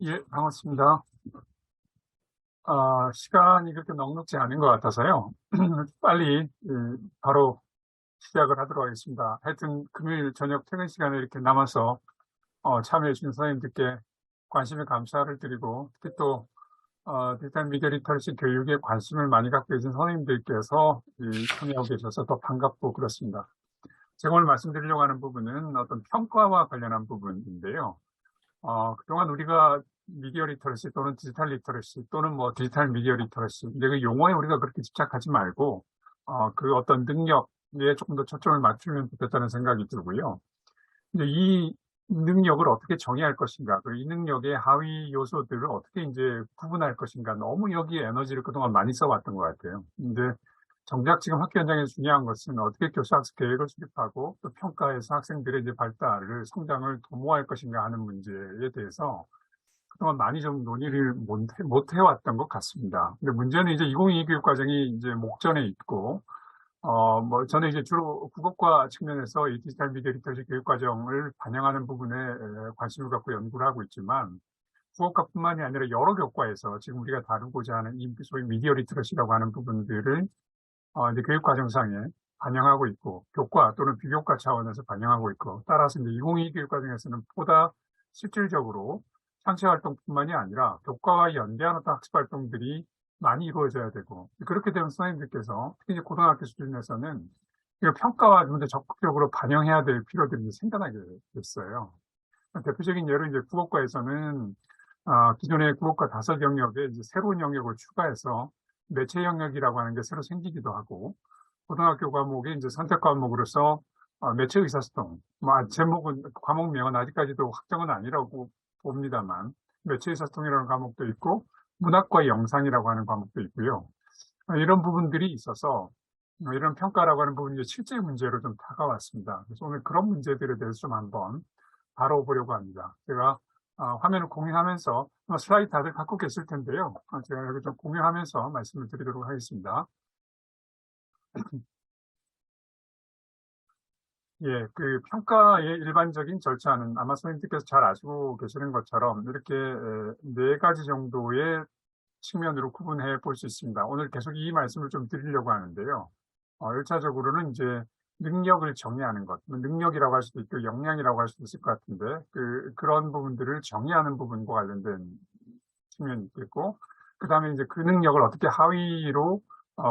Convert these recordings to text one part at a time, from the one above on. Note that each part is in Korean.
예, 반갑습니다. 시간이 그렇게 넉넉지 않은 것 같아서요. 빨리 바로 시작을 하도록 하겠습니다. 하여튼 금요일 저녁 퇴근 시간에 이렇게 남아서 참여해 주신 선생님들께 관심에 감사를 드리고, 특히 또 디지털 미디어 리터러시 교육에 관심을 많이 갖고 계신 선생님들께서 참여하고 계셔서 더 반갑고 그렇습니다. 제가 오늘 말씀드리려고 하는 부분은 어떤 평가와 관련한 부분인데요. 그동안 우리가 미디어 리터러시 또는 디지털 리터러시 또는 뭐 디지털 미디어 리터러시, 근데 그 용어에 우리가 그렇게 집착하지 말고, 그 어떤 능력에 조금 더 초점을 맞추면 좋겠다는 생각이 들고요. 이제 이 능력을 어떻게 정의할 것인가, 그리고 이 능력의 하위 요소들을 어떻게 이제 구분할 것인가, 너무 여기에 에너지를 그동안 많이 써왔던 것 같아요. 근데 정작 지금 학교 현장에서 중요한 것은 어떻게 교수학습 계획을 수립하고 또 평가해서 학생들의 이제 발달을, 성장을 도모할 것인가 하는 문제에 대해서 그동안 많이 좀 논의를 못 해왔던 것 같습니다. 근데 문제는 이제 2022 교육과정이 이제 목전에 있고, 뭐, 저는 이제 주로 국어과 측면에서 이 디지털 미디어 리터러시 교육과정을 반영하는 부분에 관심을 갖고 연구를 하고 있지만, 국어과뿐만이 아니라 여러 교과에서 지금 우리가 다루고자 하는 이 소위 미디어 리터러시라고 하는 부분들을 이제 교육과정상에 반영하고 있고, 교과 또는 비교과 차원에서 반영하고 있고, 따라서 이제 2022 교육과정에서는 보다 실질적으로 상시 활동뿐만이 아니라 교과와 연계한 어떤 학습 활동들이 많이 이루어져야 되고, 그렇게 되면 선생님들께서 특히 이제 고등학교 수준에서는 이 평가와 좀 더 적극적으로 반영해야 될 필요들이 생겨나게 됐어요. 대표적인 예로 이제 국어과에서는 기존의 국어과 5영역에 이제 새로운 영역을 추가해서 매체 영역이라고 하는 게 새로 생기기도 하고, 고등학교 과목에 이제 선택 과목으로서 매체 의사소통, 뭐 제목은 과목명은 아직까지도 확정은 아니라고 봅니다만 매체 의사소통이라는 과목도 있고 문학과 영상이라고 하는 과목도 있고요. 이런 부분들이 있어서 이런 평가라고 하는 부분이 실제 문제로 좀 다가왔습니다. 그래서 오늘 그런 문제들에 대해서 좀 한번 다뤄보려고 합니다. 제가 화면을 공유하면서 슬라이드 다들 갖고 계실 텐데요. 제가 여기 좀 공유하면서 말씀을 드리도록 하겠습니다. 예, 그 평가의 일반적인 절차는 아마 선생님께서 잘 아시고 계시는 것처럼 이렇게 4가지 정도의 측면으로 구분해 볼 수 있습니다. 오늘 계속 이 말씀을 좀 드리려고 하는데요. 1차적으로는 이제 능력을 정의하는 것, 뭐 능력이라고 할 수도 있고 역량이라고 할 수도 있을 것 같은데 그런 부분들을 정의하는 부분과 관련된 측면이 있겠고, 그 다음에 이제 그 능력을 어떻게 하위로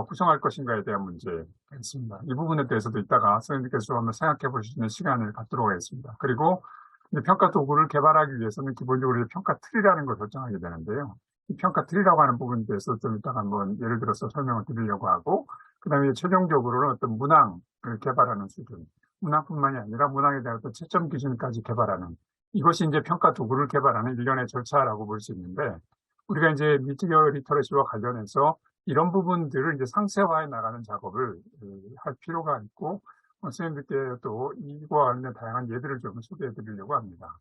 구성할 것인가에 대한 문제가 있습니다. 이 부분에 대해서도 이따가 선생님께서 한번 생각해 보실 수 있는 시간을 갖도록 하겠습니다. 그리고 이제 평가 도구를 개발하기 위해서는 기본적으로 평가 틀이라는 걸 결정하게 되는데요. 이 평가 틀이라고 하는 부분에 대해서 좀 이따가 한번 예를 들어서 설명을 드리려고 하고, 그 다음에 최종적으로는 어떤 문항을 개발하는 수준, 문항뿐만이 아니라 문항에 대한 어떤 채점 기준까지 개발하는, 이것이 이제 평가 도구를 개발하는 일련의 절차라고 볼 수 있는데, 우리가 이제 미디어 리터러시와 관련해서 이런 부분들을 이제 상세화해 나가는 작업을 할 필요가 있고, 선생님들께 또 이와 관련된 다양한 예들을 좀 소개해 드리려고 합니다.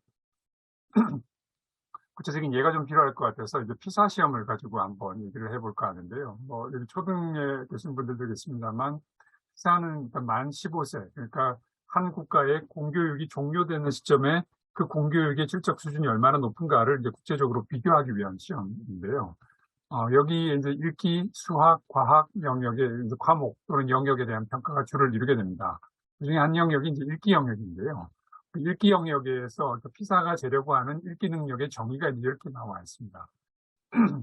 구체적인 예가 좀 필요할 것 같아서 이제 피사 시험을 가지고 한번 얘기를 해볼까 하는데요. 뭐 여기 초등에 계신 분들도 계십니다만, 피사는 일단 만 15세, 그러니까 한 국가의 공교육이 종료되는 시점에 그 공교육의 질적 수준이 얼마나 높은가를 이제 국제적으로 비교하기 위한 시험인데요. 여기 이제 읽기, 수학, 과학 영역의 이제 과목 또는 영역에 대한 평가가 주를 이루게 됩니다. 그중에 한 영역이 이제 읽기 영역인데요. 그 읽기 영역에서 그 피사가 재려고 하는 읽기 능력의 정의가 이렇게 나와 있습니다.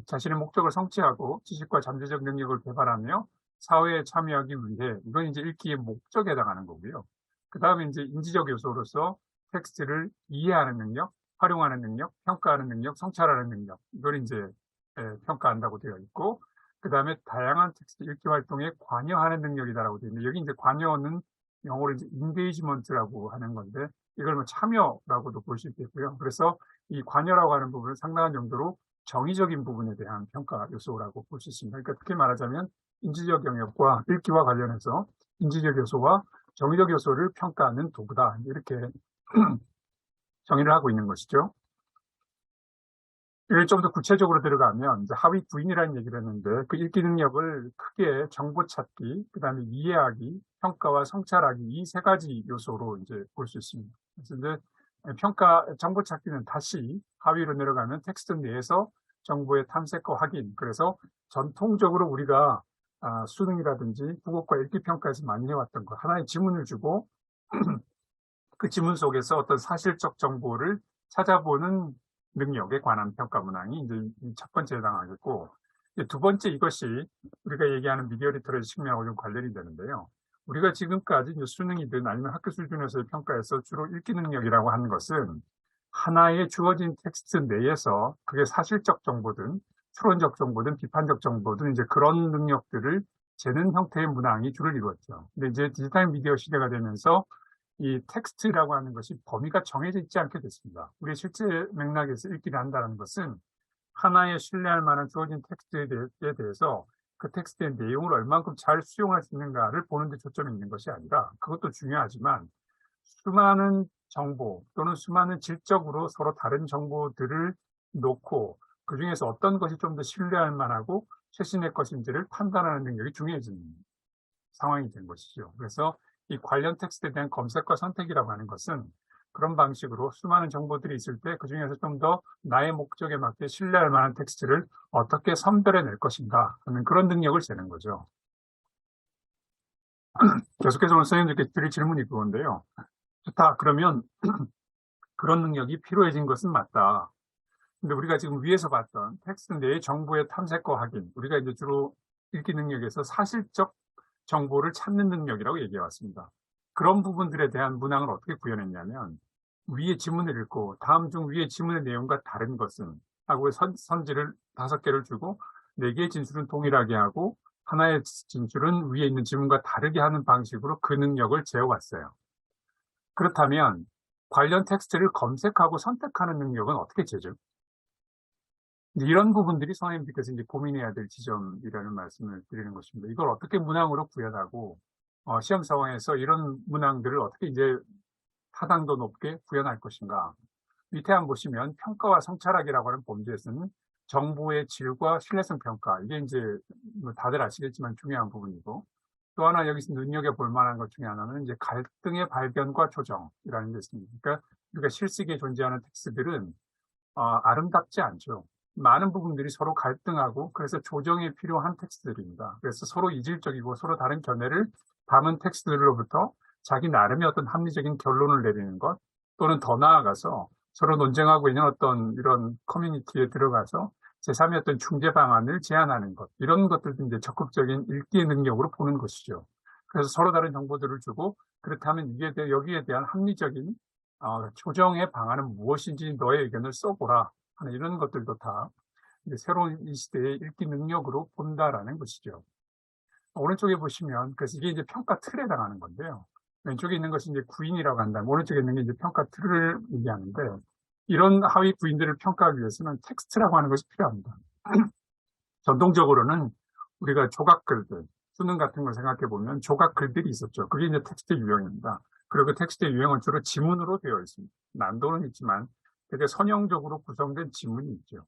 자신의 목적을 성취하고 지식과 잠재적 능력을 개발하며 사회에 참여하기 위해, 이건 이제 읽기의 목적에 해당하는 거고요. 그 다음에 이제 인지적 요소로서 텍스트를 이해하는 능력, 활용하는 능력, 평가하는 능력, 성찰하는 능력, 이걸 이제 평가한다고 되어 있고, 그 다음에 다양한 텍스트 읽기 활동에 관여하는 능력이다라고 되어 있는데, 여기 이제 관여는 영어로 이제 engagement라고 하는 건데, 이걸 뭐 참여라고도 볼 수 있겠고요. 그래서 이 관여라고 하는 부분은 상당한 정도로 정의적인 부분에 대한 평가 요소라고 볼 수 있습니다. 그러니까 특히 말하자면 인지적 영역과 읽기와 관련해서 인지적 요소와 정의적 요소를 평가하는 도구다, 이렇게 정의를 하고 있는 것이죠. 이를 좀 더 구체적으로 들어가면 이제 하위 구인이라는 얘기를 했는데, 그 읽기 능력을 크게 정보 찾기, 그다음에 이해하기, 평가와 성찰하기, 이 3가지 요소로 이제 볼 수 있습니다. 그래서 이제 평가 정보 찾기는 다시 하위로 내려가면 텍스트 내에서 정보의 탐색과 확인. 그래서 전통적으로 우리가 수능이라든지 국어과 읽기 평가에서 많이 해왔던 거. 하나의 지문을 주고 그 지문 속에서 어떤 사실적 정보를 찾아보는 능력에 관한 평가 문항이 이제 첫 번째에 해당하겠고, 두 번째 이것이 우리가 얘기하는 미디어 리터러시 측면하고 좀 관련이 되는데요. 우리가 지금까지 이제 수능이든 아니면 학교 수준에서의 평가에서 주로 읽기 능력이라고 하는 것은 하나의 주어진 텍스트 내에서 그게 사실적 정보든 추론적 정보든 비판적 정보든 이제 그런 능력들을 재는 형태의 문항이 주를 이루었죠. 근데 이제 디지털 미디어 시대가 되면서 이 텍스트라고 하는 것이 범위가 정해져 있지 않게 됐습니다. 우리 실제 맥락에서 읽기를 한다는 것은 하나의 신뢰할 만한 주어진 텍스트에 대해서 그 텍스트의 내용을 얼만큼 잘 수용할 수 있는가를 보는 데 초점이 있는 것이 아니라, 그것도 중요하지만 수많은 정보 또는 수많은 질적으로 서로 다른 정보들을 놓고 그중에서 어떤 것이 좀 더 신뢰할 만하고 최신의 것인지를 판단하는 능력이 중요해지는 상황이 된 것이죠. 그래서 이 관련 텍스트에 대한 검색과 선택이라고 하는 것은 그런 방식으로 수많은 정보들이 있을 때 그중에서 좀 더 나의 목적에 맞게 신뢰할 만한 텍스트를 어떻게 선별해낼 것인가 하는 그런 능력을 재는 거죠. 계속해서 오늘 선생님들께 드릴 질문이 그건데요. 좋다. 그러면 그런 능력이 필요해진 것은 맞다. 근데 우리가 지금 위에서 봤던 텍스트 내의 정보의 탐색과 확인, 우리가 이제 주로 읽기 능력에서 사실적 정보를 찾는 능력이라고 얘기해 왔습니다. 그런 부분들에 대한 문항을 어떻게 구현했냐면, 위에 지문을 읽고 다음 중 위의 지문의 내용과 다른 것은 하고 선지를 5개를 주고 4개의 진술은 동일하게 하고 하나의 진술은 위에 있는 지문과 다르게 하는 방식으로 그 능력을 재워왔어요. 그렇다면 관련 텍스트를 검색하고 선택하는 능력은 어떻게 재죠? 이런 부분들이 선생님들께서 이제 고민해야 될 지점이라는 말씀을 드리는 것입니다. 이걸 어떻게 문항으로 구현하고 시험 상황에서 이런 문항들을 어떻게 이제 타당도 높게 구현할 것인가. 밑에 한번 보시면 평가와 성찰학이라고 하는 범주에서는 정보의 질과 신뢰성 평가, 이게 이제 뭐 다들 아시겠지만 중요한 부분이고, 또 하나 여기서 눈여겨볼 만한 것 중에 하나는 이제 갈등의 발견과 조정이라는 게 있습니다. 그러니까 우리가 실습에 존재하는 텍스트들은 아름답지 않죠. 많은 부분들이 서로 갈등하고 그래서 조정이 필요한 텍스트들입니다. 그래서 서로 이질적이고 서로 다른 견해를 담은 텍스트들로부터 자기 나름의 어떤 합리적인 결론을 내리는 것, 또는 더 나아가서 서로 논쟁하고 있는 어떤 이런 커뮤니티에 들어가서 제3의 어떤 중재 방안을 제안하는 것, 이런 것들도 이제 적극적인 읽기의 능력으로 보는 것이죠. 그래서 서로 다른 정보들을 주고, 그렇다면 여기에 대한 합리적인 조정의 방안은 무엇인지 너의 의견을 써보라 하는 이런 것들도 다 이제 새로운 이 시대의 읽기 능력으로 본다라는 것이죠. 오른쪽에 보시면, 그래서 이게 이제 평가 틀에 해당하는 건데요. 왼쪽에 있는 것이 이제 구인이라고 한다면 오른쪽에 있는 게 이제 평가 틀을 얘기하는데, 이런 하위 구인들을 평가하기 위해서는 텍스트라고 하는 것이 필요합니다. 전통적으로는 우리가 조각글들, 수능 같은 걸 생각해 보면 조각글들이 있었죠. 그게 이제 텍스트 유형입니다. 그리고 그 텍스트의 유형은 주로 지문으로 되어 있습니다. 난도는 있지만 되게 선형적으로 구성된 지문이 있죠.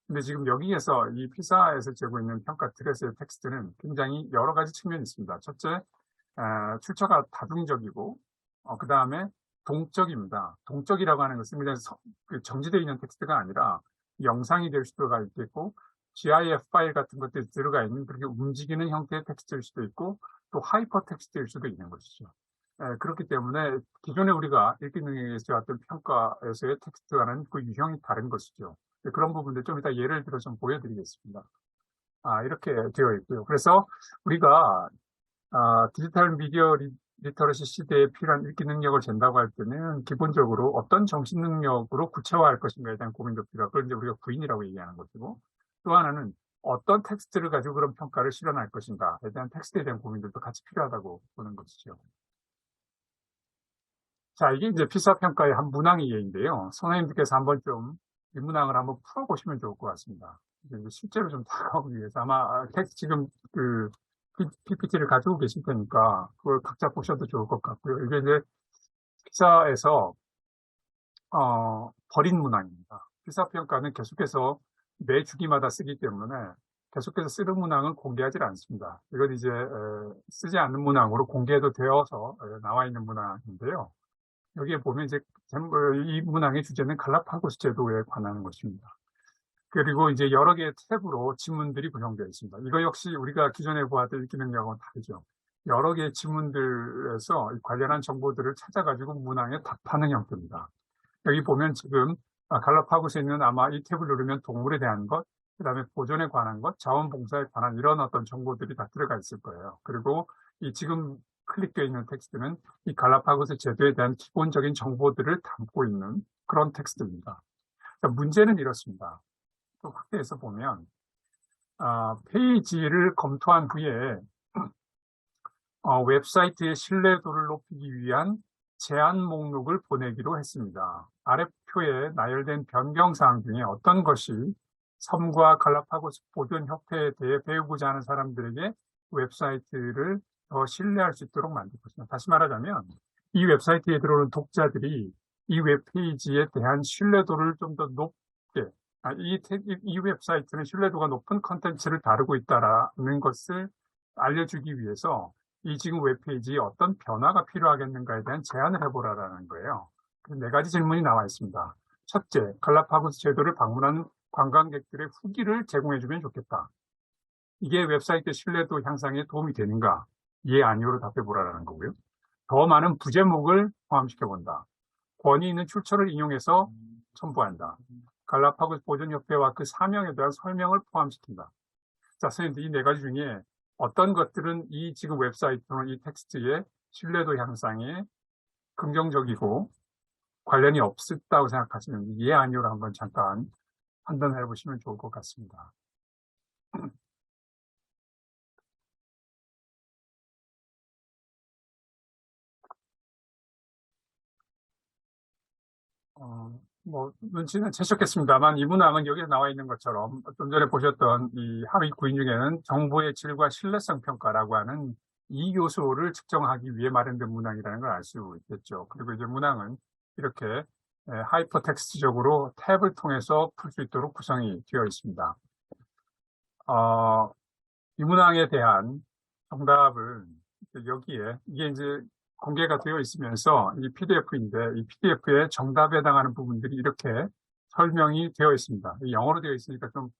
근데 지금 여기에서 이 피사에서 재고 있는 평가 틀에서의 텍스트는 굉장히 여러 가지 측면이 있습니다. 첫째, 출처가 다중적이고, 그 다음에 동적입니다. 동적이라고 하는 것은 그냥 정지되어 있는 텍스트가 아니라 영상이 될 수가 있겠고, GIF 파일 같은 것들이 들어가 있는 그렇게 움직이는 형태의 텍스트일 수도 있고, 또 하이퍼 텍스트일 수도 있는 것이죠. 그렇기 때문에 기존에 우리가 읽기 능력에서 어떤 평가에서의 텍스트와는 그 유형이 다른 것이죠. 그런 부분들 좀 이따 예를 들어 좀 보여드리겠습니다. 이렇게 되어 있고요. 그래서 우리가 디지털 미디어 리터러시 시대에 필요한 읽기 능력을 잰다고 할 때는 기본적으로 어떤 정신 능력으로 구체화할 것인가에 대한 고민도 필요하고, 그걸 이제 우리가 구인이라고 얘기하는 것이고, 또 하나는 어떤 텍스트를 가지고 그런 평가를 실현할 것인가에 대한 텍스트에 대한 고민들도 같이 필요하다고 보는 것이죠. 자, 이게 이제 피사 평가의 한 문항의 예인데요. 선생님들께서 한번 좀 이 문항을 한번 풀어보시면 좋을 것 같습니다. 실제로 좀 다가오기 위해서 아마 지금 그 PPT를 가지고 계실 테니까 그걸 각자 보셔도 좋을 것 같고요. 이게 이제 피사에서 버린 문항입니다. 피사 평가는 계속해서 매 주기마다 쓰기 때문에 계속해서 쓰는 문항은 공개하지 않습니다. 이건 이제 쓰지 않는 문항으로 공개도 되어서 나와 있는 문항인데요. 여기에 보면 이제 이 문항의 주제는 갈라파고스 제도에 관한 것입니다. 그리고 이제 여러 개의 탭으로 지문들이 구성되어 있습니다. 이거 역시 우리가 기존에 보았던 기능력은 다르죠. 여러 개의 지문들에서 관련한 정보들을 찾아가지고 문항에 답하는 형태입니다. 여기 보면 지금 갈라파고스에 있는 아마 이 탭을 누르면 동물에 대한 것, 그 다음에 보존에 관한 것, 자원봉사에 관한 이런 어떤 정보들이 다 들어가 있을 거예요. 그리고 이 지금 클릭되어 있는 텍스트는 이 갈라파고스 제도에 대한 기본적인 정보들을 담고 있는 그런 텍스트입니다. 문제는 이렇습니다. 또 확대해서 보면 페이지를 검토한 후에 웹사이트의 신뢰도를 높이기 위한 제안 목록을 보내기로 했습니다. 아래 표에 나열된 변경사항 중에 어떤 것이 섬과 갈라파고스 보존협회에 대해 배우고자 하는 사람들에게 웹사이트를 더 신뢰할 수 있도록 만들 것입니다. 다시 말하자면 이 웹사이트에 들어오는 독자들이 이 웹페이지에 대한 신뢰도를 좀 더 높게 이 웹사이트는 신뢰도가 높은 컨텐츠를 다루고 있다는 것을 알려주기 위해서 이 지금 웹페이지에 어떤 변화가 필요하겠는가에 대한 제안을 해보라는 거예요. 네 가지 질문이 나와 있습니다. 첫째, 갈라파고스 제도를 방문하는 관광객들의 후기를 제공해주면 좋겠다. 이게 웹사이트 신뢰도 향상에 도움이 되는가? 예, 아니오로 답해보라는 거고요. 더 많은 부제목을 포함시켜본다. 권위 있는 출처를 인용해서 첨부한다. 갈라파고스 보존협회와 그 사명에 대한 설명을 포함시킨다. 자, 선생님들 이 네 가지 중에 어떤 것들은 이 지금 웹사이트나 이 텍스트의 신뢰도 향상에 긍정적이고 관련이 없었다고 생각하시면 예, 아니오로 한번 잠깐 판단해 보시면 좋을 것 같습니다. 눈치는 채셨겠습니다만 이 문항은 여기에 나와 있는 것처럼 좀 전에 보셨던 이 하위 구인 중에는 정보의 질과 신뢰성 평가라고 하는 이 요소를 측정하기 위해 마련된 문항이라는 걸 알 수 있겠죠. 그리고 이제 문항은 이렇게 하이퍼텍스트적으로 탭을 통해서 풀 수 있도록 구성이 되어 있습니다. 이 문항에 대한 정답을 여기에 이게 이제 공개가 되어 있으면서 이 PDF인데 이 PDF에 정답에 해당하는 부분들이 이렇게 설명이 되어 있습니다. 영어로 되어 있으니까 좀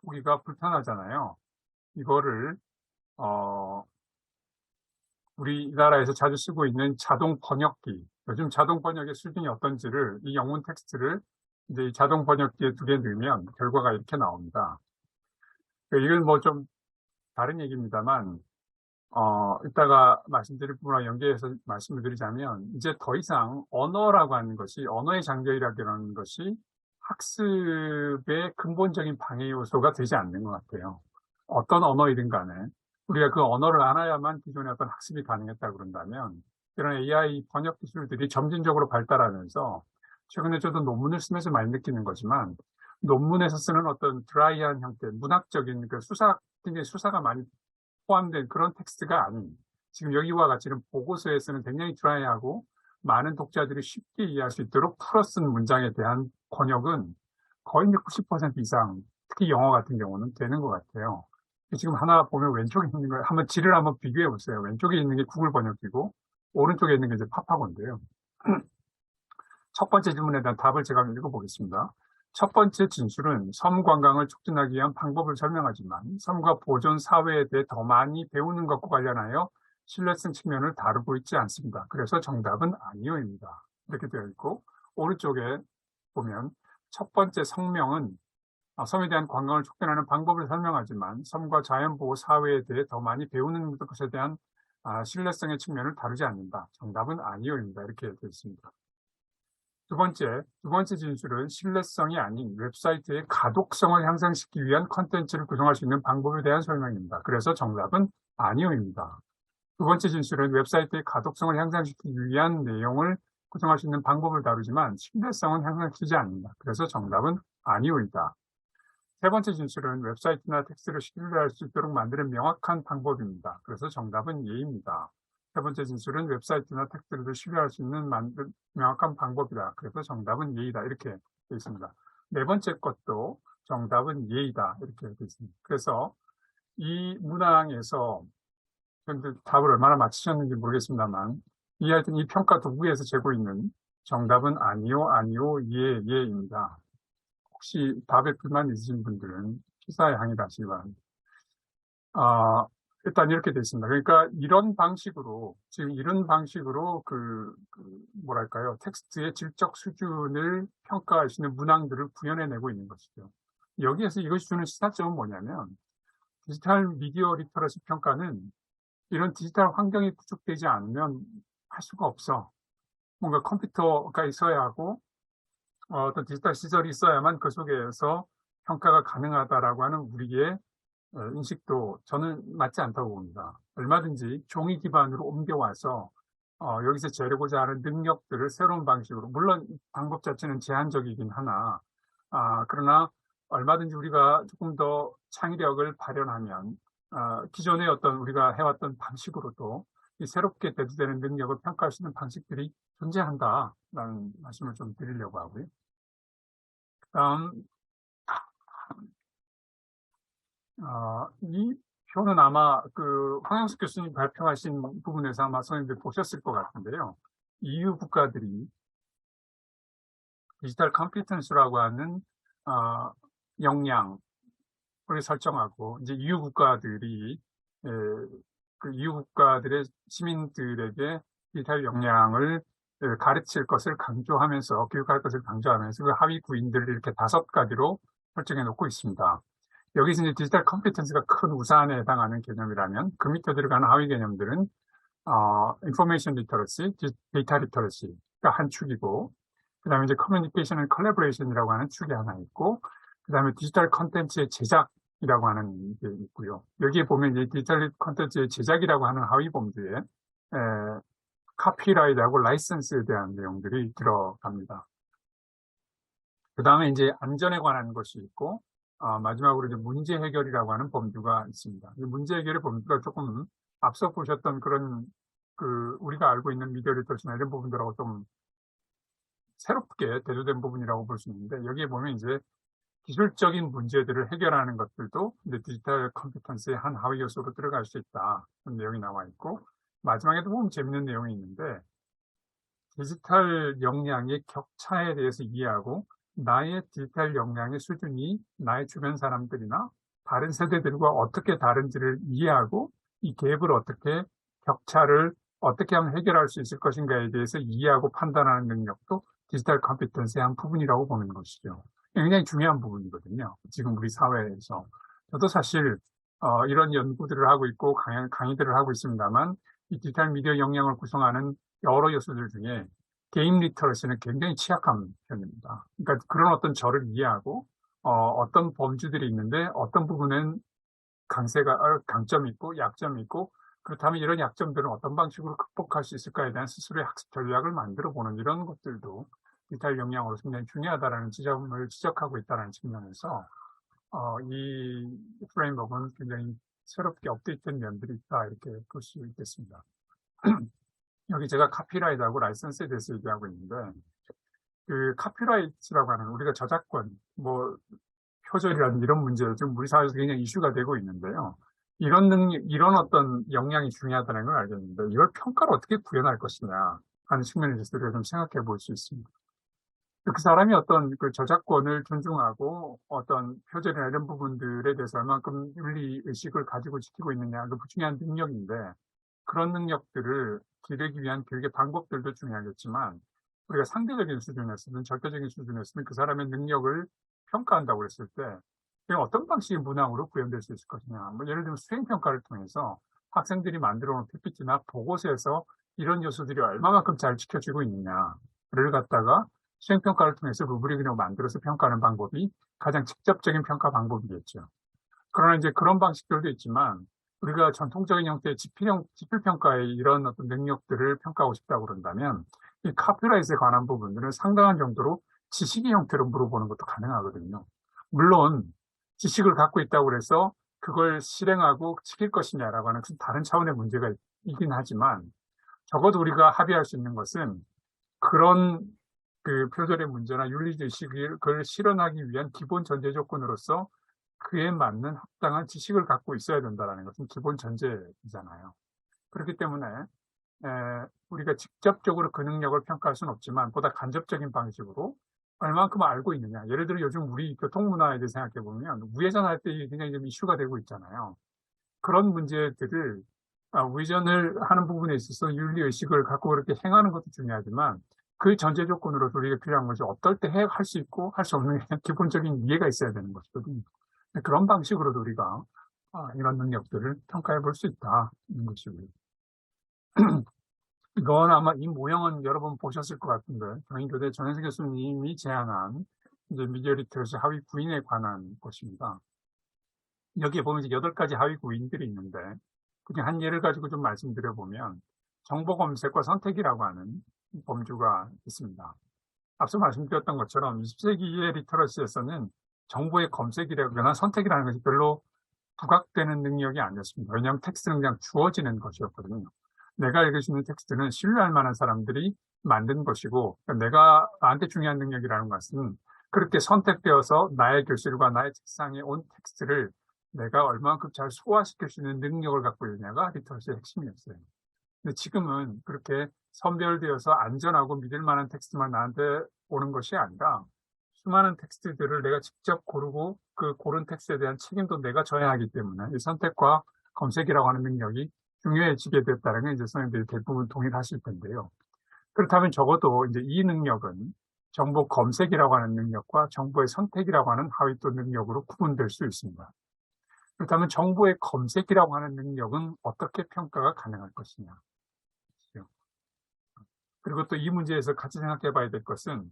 보기가 불편하잖아요. 이거를 우리나라에서 자주 쓰고 있는 자동 번역기, 요즘 자동 번역의 수준이 어떤지를 이 영문 텍스트를 이제 이 자동 번역기에 두 개 넣으면 결과가 이렇게 나옵니다. 이건 뭐 좀 다른 얘기입니다만 이따가 말씀드릴 부분과 연계해서 말씀을 드리자면, 이제 더 이상 언어라고 하는 것이, 언어의 장벽이라는 것이 학습의 근본적인 방해 요소가 되지 않는 것 같아요. 어떤 언어이든 간에 우리가 그 언어를 알아야만 기존의 어떤 학습이 가능했다고 그런다면, 이런 AI 번역 기술들이 점진적으로 발달하면서, 최근에 저도 논문을 쓰면서 많이 느끼는 거지만, 논문에서 쓰는 어떤 드라이한 형태, 문학적인 그 굉장히 수사가 많이 포함된 그런 텍스트가 아닌, 지금 여기와 같이 이런 보고서에 쓰는 굉장히 드라이하고 많은 독자들이 쉽게 이해할 수 있도록 풀어 쓴 문장에 대한 번역은 거의 90% 이상, 특히 영어 같은 경우는 되는 것 같아요. 지금 하나 보면 왼쪽에 있는 걸 한번 질을 한번 비교해 보세요. 왼쪽에 있는 게 구글 번역기고 오른쪽에 있는 게 이제 파파고인데요. 첫 번째 질문에 대한 답을 제가 읽어보겠습니다. 첫 번째 진술은 섬 관광을 촉진하기 위한 방법을 설명하지만 섬과 보존 사회에 대해 더 많이 배우는 것과 관련하여 신뢰성 측면을 다루고 있지 않습니다. 그래서 정답은 아니오입니다. 이렇게 되어 있고, 오른쪽에 보면 첫 번째 성명은 섬에 대한 관광을 촉진하는 방법을 설명하지만 섬과 자연보호 사회에 대해 더 많이 배우는 것에 대한 신뢰성의 측면을 다루지 않는다. 정답은 아니오입니다. 이렇게 되어 있습니다. 두 번째 진술은 신뢰성이 아닌 웹사이트의 가독성을 향상시키기 위한 컨텐츠를 구성할 수 있는 방법에 대한 설명입니다. 그래서 정답은 아니오입니다. 두 번째 진술은 웹사이트의 가독성을 향상시키기 위한 내용을 구성할 수 있는 방법을 다루지만 신뢰성은 향상시키지 않는다. 그래서 정답은 아니오이다. 세 번째 진술은 웹사이트나 텍스트를 신뢰할 수 있도록 만드는 명확한 방법입니다. 그래서 정답은 예입니다. 세 번째 진술은 웹사이트나 텍스트를 신뢰할 수 있는 명확한 방법이다. 그래서 정답은 예이다. 이렇게 되어 있습니다. 네 번째 것도 정답은 예이다. 이렇게 되어 있습니다. 그래서 이 문항에서 답을 얼마나 맞히셨는지 모르겠습니다만, 하여튼 이 평가 도구에서 재고 있는 정답은 아니요, 아니요, 예, 예입니다. 혹시 답에 불만 있으신 분들은 피사에 항의하시기 바랍니다. 아, 일단 이렇게 되어 있습니다. 그러니까 이런 방식으로, 지금 이런 방식으로 뭐랄까요, 텍스트의 질적 수준을 평가할 수 있는 문항들을 구현해내고 있는 것이죠. 여기에서 이것이 주는 시사점은 뭐냐면, 디지털 미디어 리터러시 평가는 이런 디지털 환경이 구축되지 않으면 할 수가 없어. 뭔가 컴퓨터가 있어야 하고, 어떤 디지털 시설이 있어야만 그 속에서 평가가 가능하다라고 하는 우리의 인식도 저는 맞지 않다고 봅니다. 얼마든지 종이 기반으로 옮겨와서 여기서 재려고자 하는 능력들을 새로운 방식으로, 물론 방법 자체는 제한적이긴 하나, 그러나 얼마든지 우리가 조금 더 창의력을 발현하면 기존의 어떤 우리가 해왔던 방식으로도 이 새롭게 대두되는 능력을 평가할 수 있는 방식들이 존재한다라는 말씀을 좀 드리려고 하고요. 다음, 이 표는 아마 황영숙 교수님 발표하신 부분에서 아마 선생님들 보셨을 것 같은데요. EU 국가들이 디지털 컴피턴스라고 하는 역량을 설정하고 이제 EU 국가들이 그 EU 국가들의 시민들에게 디지털 역량을 가르칠 것을 강조하면서 교육할 것을 강조하면서 그 하위 구인들을 이렇게 5가지로 설정해 놓고 있습니다. 여기서 이제 디지털 컴피턴스가 큰 우산에 해당하는 개념이라면 그 밑에 들어가는 하위 개념들은 인포메이션 리터러시, 데이터 리터러시가 한 축이고 그다음에 이제 커뮤니케이션 앤 컬래버레이션이라고 하는 축이 하나 있고 그다음에 디지털 컨텐츠의 제작이라고 하는 게 있고요. 여기에 보면 이제 디지털 컨텐츠의 제작이라고 하는 하위 범주에 카피라이트하고 라이선스에 대한 내용들이 들어갑니다. 그다음에 이제 안전에 관한 것이 있고 마지막으로 이제 문제 해결이라고 하는 범주가 있습니다. 이 문제 해결의 범주가 조금 앞서 보셨던 그런 우리가 알고 있는 미디어 리터러시나 이런 부분들하고 좀 새롭게 대두된 부분이라고 볼 수 있는데 여기에 보면 이제 기술적인 문제들을 해결하는 것들도 이제 디지털 컴피턴스의 한 하위 요소로 들어갈 수 있다. 그런 내용이 나와 있고 마지막에도 보면 재밌는 내용이 있는데 디지털 역량의 격차에 대해서 이해하고 나의 디지털 역량의 수준이 나의 주변 사람들이나 다른 세대들과 어떻게 다른지를 이해하고 이 갭을 어떻게 격차를 어떻게 하면 해결할 수 있을 것인가에 대해서 이해하고 판단하는 능력도 디지털 컴피턴스의 한 부분이라고 보는 것이죠. 굉장히 중요한 부분이거든요. 지금 우리 사회에서. 저도 사실 이런 연구들을 하고 있고 강의들을 하고 있습니다만 이 디지털 미디어 역량을 구성하는 여러 요소들 중에 게임 리터러시는 굉장히 취약한 편입니다. 그러니까 그런 어떤 저를 이해하고 어떤 범주들이 있는데 어떤 부분은 강점이 있고 약점이 있고 그렇다면 이런 약점들은 어떤 방식으로 극복할 수 있을까에 대한 스스로의 학습 전략을 만들어 보는 이런 것들도 디지털 역량으로 굉장히 중요하다라는 지점을 지적하고 있다는 측면에서 이 프레임워크는 굉장히 새롭게 업데이트된 면들이 있다 이렇게 볼 수 있겠습니다. 여기 제가 카피라이트하고 라이선스에 대해서 얘기하고 있는데 그 카피라이트라고 하는 우리가 저작권, 뭐 표절이라는 이런 문제가 지금 우리 사회에서 굉장히 이슈가 되고 있는데요. 이런 어떤 역량이 중요하다는 걸 알겠는데 이걸 평가를 어떻게 구현할 것이냐 하는 측면에 대해서 우리가 좀 생각해 볼 수 있습니다. 그 사람이 어떤 그 저작권을 존중하고 어떤 표절이나 이런 부분들에 대해서 얼만큼 윤리 의식을 가지고 지키고 있느냐 그 중요한 능력인데 그런 능력들을 기르기 위한 교육의 방법들도 중요하겠지만 우리가 상대적인 수준에서는 절대적인 수준에서는 그 사람의 능력을 평가한다고 했을 때 어떤 방식의 문항으로 구현될 수 있을 것이냐. 뭐 예를 들면 수행평가를 통해서 학생들이 만들어 놓은 PPT나 보고서에서 이런 요소들이 얼마만큼 잘 지켜지고 있느냐를 갖다가 수행평가를 통해서 루브릭으로 만들어서 평가하는 방법이 가장 직접적인 평가 방법이겠죠. 그러나 이제 그런 방식들도 있지만 우리가 전통적인 형태의 지필평가의 이런 어떤 능력들을 평가하고 싶다고 그런다면 이 카피라이트에 관한 부분들은 상당한 정도로 지식의 형태로 물어보는 것도 가능하거든요. 물론 지식을 갖고 있다고 해서 그걸 실행하고 지킬 것이냐라고 하는 다른 차원의 문제가 있긴 하지만 적어도 우리가 합의할 수 있는 것은 그런 그 표절의 문제나 윤리의식을 실현하기 위한 기본 전제 조건으로서 그에 맞는 합당한 지식을 갖고 있어야 된다는 것은 기본 전제이잖아요. 그렇기 때문에 우리가 직접적으로 그 능력을 평가할 수는 없지만 보다 간접적인 방식으로 얼만큼 알고 있느냐. 예를 들어 요즘 우리 교통문화에 대해 생각해 보면 우회전할 때 굉장히 좀 이슈가 되고 있잖아요. 그런 문제들을 우회전을 하는 부분에 있어서 윤리의식을 갖고 그렇게 행하는 것도 중요하지만 그 전제 조건으로 우리가 필요한 것이 어떨 때 할 수 있고 할 수 없는 기본적인 이해가 있어야 되는 것이거든요. 그런 방식으로도 우리가 이런 능력들을 평가해 볼 수 있다는 것이고요. 이건 아마 이 모형은 여러 번 보셨을 것 같은데 경인교대 전현석 교수님이 제안한 이제 미디어 리터러시 하위 구인에 관한 것입니다. 여기에 보면 이제 8가지 하위 구인들이 있는데 그중 한 예를 가지고 좀 말씀드려보면 정보 검색과 선택이라고 하는 범주가 있습니다. 앞서 말씀드렸던 것처럼 20세기의 리터러시에서는 정보의 검색이라거나 선택이라는 것이 별로 부각되는 능력이 아니었습니다. 왜냐하면 텍스트는 그냥 주어지는 것이었거든요. 내가 읽을 수 있는 텍스트는 신뢰할 만한 사람들이 만든 것이고 내가 나한테 중요한 능력이라는 것은 그렇게 선택되어서 나의 교실과 나의 책상에 온 텍스트를 내가 얼마만큼 잘 소화시킬 수 있는 능력을 갖고 있느냐가 리터러시의 핵심이었어요. 근데 지금은 그렇게 선별되어서 안전하고 믿을 만한 텍스트만 나한테 오는 것이 아니라 수많은 텍스트들을 내가 직접 고르고 그 고른 텍스트에 대한 책임도 내가 져야 하기 때문에 이 선택과 검색이라고 하는 능력이 중요해지게 됐다는 건 이제 선생님들이 대부분 동의하실 텐데요. 그렇다면 적어도 이제 이 능력은 정보 검색이라고 하는 능력과 정보의 선택이라고 하는 하위 또 능력으로 구분될 수 있습니다. 그렇다면 정보의 검색이라고 하는 능력은 어떻게 평가가 가능할 것이냐. 그리고 또 이 문제에서 같이 생각해 봐야 될 것은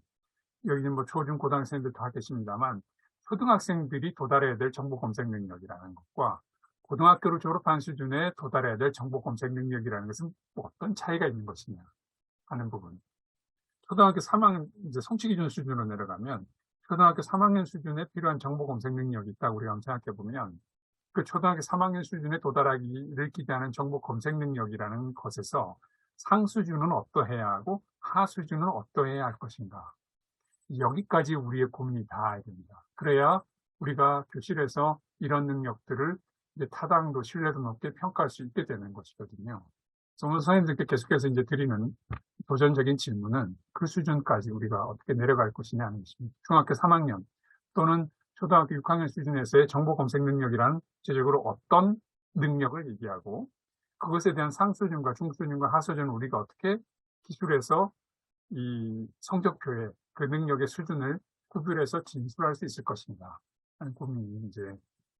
여기는 뭐 초중 고등학생들 다 계십니다만 초등학생들이 도달해야 될 정보 검색 능력이라는 것과 고등학교를 졸업한 수준에 도달해야 될 정보 검색 능력이라는 것은 뭐 어떤 차이가 있는 것이냐 하는 부분. 초등학교 3학년 이제 성취 기준 수준으로 내려가면 초등학교 3학년 수준에 필요한 정보 검색 능력이 있다고 우리가 생각해 보면 그 초등학교 3학년 수준에 도달하기를 기대하는 정보 검색 능력이라는 것에서 상수준은 어떠해야 하고 하수준은 어떠해야 할 것인가. 여기까지 우리의 고민이 닿아야 됩니다. 그래야 우리가 교실에서 이런 능력들을 이제 타당도 신뢰도 높게 평가할 수 있게 되는 것이거든요. 오늘 선생님들께 계속해서 이제 드리는 도전적인 질문은 그 수준까지 우리가 어떻게 내려갈 것이냐 하는 것입니다. 중학교 3학년 또는 초등학교 6학년 수준에서의 정보 검색 능력이란 구체적으로 어떤 능력을 얘기하고 그것에 대한 상수준과 중수준과 하수준을 우리가 어떻게 기술해서 이 성적표에 그 능력의 수준을 구별해서 진술할 수 있을 것인가 하는 고민이 이제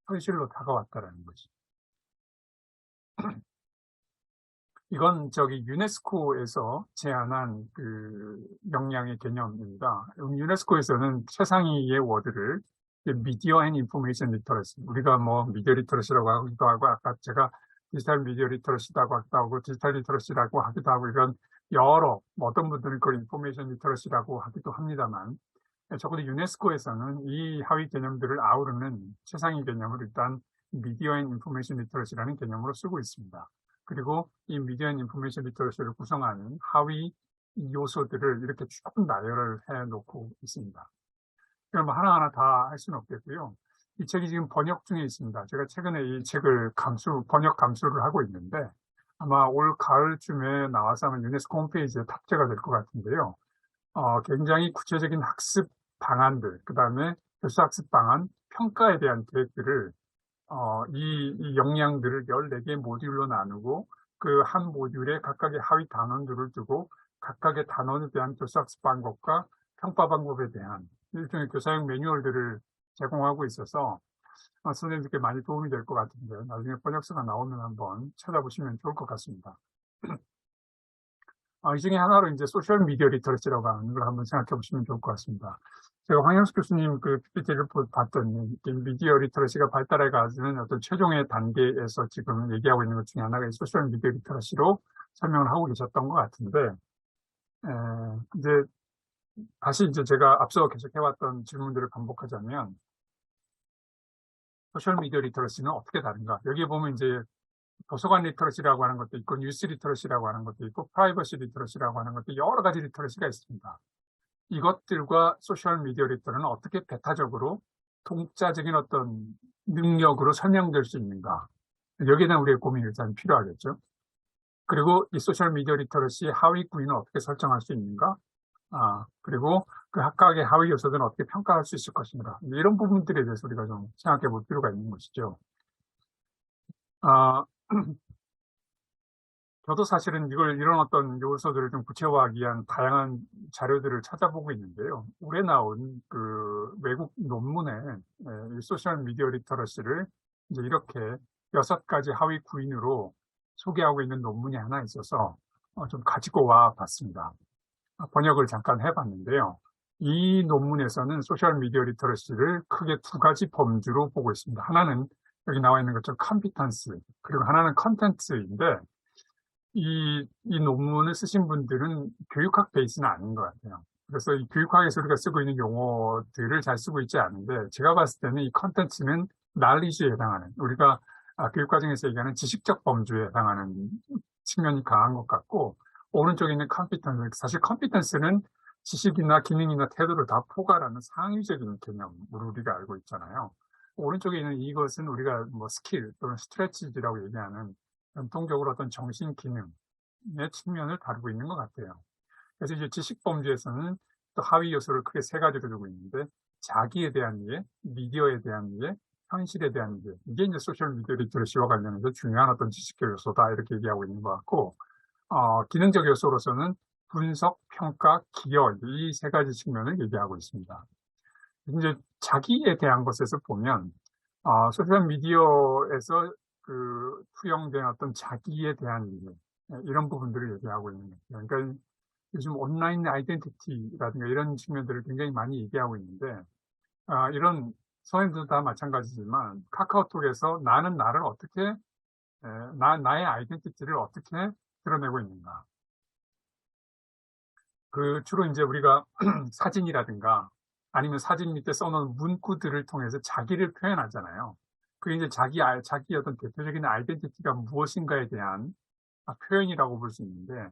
현실로 다가왔다라는 거지. 이건 유네스코에서 제안한 그 역량의 개념입니다. 유네스코에서는 최상위의 워드를 미디어 앤 인포메이션 리터러시, 우리가 뭐 미디어 리터러시라고 하기도 하고 아까 제가 디지털 미디어 리터러시라고 하기도 하고 디지털 리터러시라고 하기도 하고 이런 여러 어떤 분들은 그걸 인포메이션 리터러시라고 하기도 합니다만 적어도 유네스코에서는 이 하위 개념들을 아우르는 최상위 개념을 일단 미디어 앤 인포메이션 리터러시라는 개념으로 쓰고 있습니다. 그리고 이 미디어 앤 인포메이션 리터러시를 구성하는 하위 요소들을 이렇게 쭉 나열을 해놓고 있습니다. 그럼 하나하나 다 할 수는 없겠고요. 이 책이 지금 번역 중에 있습니다. 제가 최근에 이 책을 번역 감수를 하고 있는데 아마 올 가을쯤에 나와서 아마 유네스코 홈페이지에 탑재가 될 것 같은데요. 굉장히 구체적인 학습 방안들, 그 다음에 교수학습 방안, 평가에 대한 계획들을 이 역량들을 14개 모듈로 나누고 그 한 모듈에 각각의 하위 단원들을 두고 각각의 단원에 대한 교수학습 방법과 평가 방법에 대한 일종의 교사용 매뉴얼들을 제공하고 있어서 선생님들께 많이 도움이 될 것 같은데 나중에 번역서가 나오면 한번 찾아보시면 좋을 것 같습니다. 이 중에 하나로 이제 소셜 미디어 리터러시라고 하는 걸 한번 생각해 보시면 좋을 것 같습니다. 제가 황영수 교수님 그 PPT를 봤더니 미디어 리터러시가 발달해 가지는 어떤 최종의 단계에서 지금 얘기하고 있는 것 중에 하나가 소셜 미디어 리터러시로 설명을 하고 계셨던 것 같은데 이제 다시 이제 제가 앞서 계속 해왔던 질문들을 반복하자면 소셜 미디어 리터러시는 어떻게 다른가? 여기에 보면 이제 도서관 리터러시라고 하는 것도 있고 뉴스 리터러시라고 하는 것도 있고 프라이버시 리터러시라고 하는 것도 여러 가지 리터러시가 있습니다. 이것들과 소셜 미디어 리터러는 어떻게 배타적으로 동자적인 어떤 능력으로 설명될 수 있는가? 여기에 대한 우리의 고민이 일단 필요하겠죠. 그리고 이 소셜미디어 리터러시 하위 구인을 어떻게 설정할 수 있는가? 그리고 그 각각의 하위 요소들은 어떻게 평가할 수 있을 것인가? 이런 부분들에 대해서 우리가 좀 생각해 볼 필요가 있는 것이죠. 아, 저도 사실은 이런 어떤 요소들을 좀 구체화하기 위한 다양한 자료들을 찾아보고 있는데요. 올해 나온 그 외국 논문에 이 소셜 미디어 리터러시를 이제 이렇게 6가지 하위 구인으로 소개하고 있는 논문이 하나 있어서 좀 가지고 와 봤습니다. 번역을 잠깐 해봤는데요. 이 논문에서는 소셜 미디어 리터러시를 크게 2가지 범주로 보고 있습니다. 하나는 여기 나와 있는 것처럼 컴피턴스, 그리고 하나는 컨텐츠인데 이 논문을 쓰신 분들은 교육학 베이스는 아닌 것 같아요. 그래서 이 교육학에서 우리가 쓰고 있는 용어들을 잘 쓰고 있지 않은데, 제가 봤을 때는 이 컨텐츠는 knowledge에 해당하는, 우리가 교육과정에서 얘기하는 지식적 범주에 해당하는 측면이 강한 것 같고, 오른쪽에 있는 컴피턴스, 사실 컴피턴스는 지식이나 기능이나 태도를 다 포괄하는 상위적인 개념으로 우리가 알고 있잖아요. 오른쪽에 있는 이것은 우리가 뭐 스킬 또는 스트레치라고 얘기하는 전통적으로 어떤 정신 기능의 측면을 다루고 있는 것 같아요. 그래서 이제 지식 범주에서는 또 하위 요소를 크게 3가지로 두고 있는데, 자기에 대한 이해, 미디어에 대한 이해, 현실에 대한 이해. 이게 이제 소셜 미디어 리터러시와 관련해서 중요한 어떤 지식적 요소다, 이렇게 얘기하고 있는 것 같고, 기능적 요소로서는 분석, 평가, 기여, 이 3가지 측면을 얘기하고 있습니다. 이제 자기에 대한 것에서 보면, 소셜 미디어에서 투영된 어떤 자기에 대한 이해, 이런 부분들을 얘기하고 있는 거죠. 그러니까 요즘 온라인 아이덴티티라든가 이런 측면들을 굉장히 많이 얘기하고 있는데, 이런 선생님들도 다 마찬가지지만 카카오톡에서 나는 나를 어떻게, 나의 아이덴티티를 어떻게 드러내고 있는가. 주로 이제 우리가 사진이라든가 아니면 사진 밑에 써놓은 문구들을 통해서 자기를 표현하잖아요. 그게 이제 자기 어떤 대표적인 아이덴티티가 무엇인가에 대한 표현이라고 볼 수 있는데,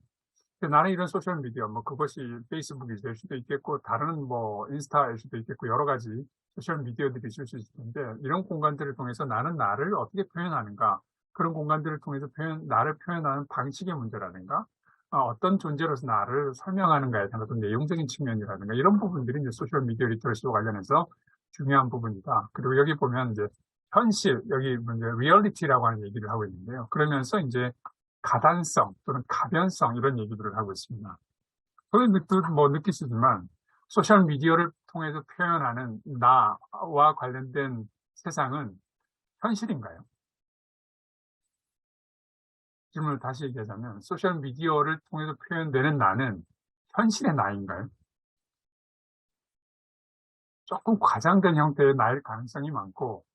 나는 이런 소셜미디어, 뭐 그것이 페이스북이 될 수도 있겠고, 다른 뭐 인스타일 수도 있겠고, 여러 가지 소셜미디어들이 있을 수 있을 텐데, 이런 공간들을 통해서 나는 나를 어떻게 표현하는가, 그런 공간들을 통해서 나를 표현하는 방식의 문제라든가, 어떤 존재로서 나를 설명하는가에 대한 어떤 내용적인 측면이라든가, 이런 부분들이 이제 소셜미디어 리터러시와 관련해서 중요한 부분이다. 그리고 여기 보면 이제 현실, 여기 이제 리얼리티라고 하는 얘기를 하고 있는데요. 그러면서 이제 가단성 또는 가변성, 이런 얘기들을 하고 있습니다. 그것도 뭐 느끼시지만 소셜미디어를 통해서 표현하는 나와 관련된 세상은 현실인가요? 질문을 다시 얘기하자면 소셜미디어를 통해서 표현되는 나는 현실의 나인가요? 조금 과장된 형태의 나일 가능성이 많고,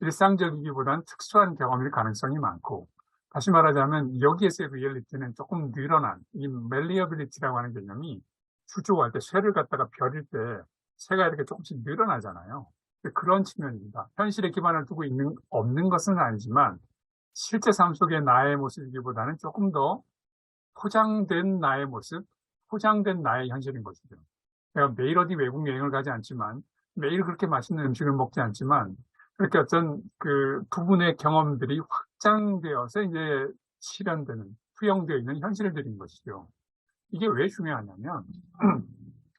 일상적이기보다는 특수한 경험일 가능성이 많고, 다시 말하자면 여기에서의 리얼리티는 조금 늘어난, 이 멜리어빌리티라고 하는 개념이 수조할 때 쇠를 갖다가 벼릴 때 쇠가 이렇게 조금씩 늘어나잖아요. 그런 측면입니다. 현실에 기반을 두고 없는 것은 아니지만 실제 삶 속의 나의 모습이기보다는 조금 더 포장된 나의 모습, 포장된 나의 현실인 것이죠. 내가 매일 어디 외국 여행을 가지 않지만, 매일 그렇게 맛있는 음식을 먹지 않지만, 그렇게 어떤 부분의 경험들이 확장되어서 이제 실현되는, 투영되어 있는 현실들인 것이죠. 이게 왜 중요하냐면,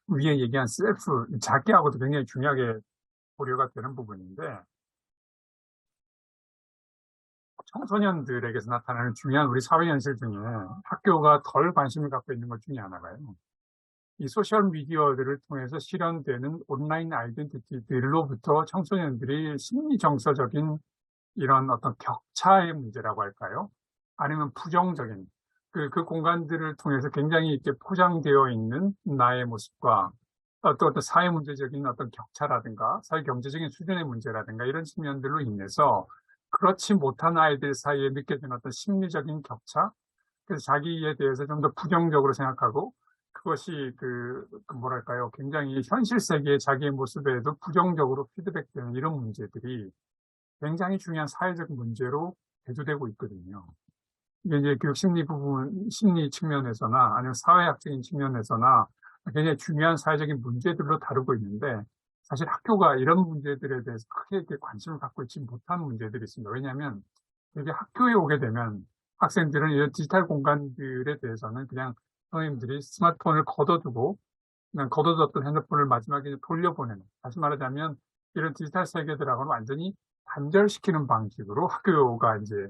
위에 얘기한 셀프, 자기하고도 굉장히 중요하게 고려가 되는 부분인데, 청소년들에게서 나타나는 중요한 우리 사회 현실 중에 학교가 덜 관심을 갖고 있는 것 중에 하나가요. 이 소셜미디어들을 통해서 실현되는 온라인 아이덴티티들로부터 청소년들이 심리 정서적인 이런 어떤 격차의 문제라고 할까요? 아니면 부정적인 그 공간들을 통해서 굉장히 이렇게 포장되어 있는 나의 모습과 또 어떤 사회 문제적인 어떤 격차라든가 사회 경제적인 수준의 문제라든가 이런 측면들로 인해서 그렇지 못한 아이들 사이에 느껴지는 어떤 심리적인 격차, 그래서 자기에 대해서 좀 더 부정적으로 생각하고 그것이 뭐랄까요, 굉장히 현실 세계의 자기의 모습에도 부정적으로 피드백되는 이런 문제들이 굉장히 중요한 사회적 문제로 대두되고 있거든요. 이게 이제 교육 심리 부분, 심리 측면에서나 아니면 사회학적인 측면에서나 굉장히 중요한 사회적인 문제들로 다루고 있는데, 사실 학교가 이런 문제들에 대해서 크게 이렇게 관심을 갖고 있지 못한 문제들이 있습니다. 왜냐하면 이게 학교에 오게 되면 학생들은 이런 디지털 공간들에 대해서는 그냥 선생님들이 스마트폰을 걷어두고 그냥 걷어뒀던 핸드폰을 마지막에 돌려보내는, 다시 말하자면 이런 디지털 세계들하고는 완전히 단절시키는 방식으로 학교가 이제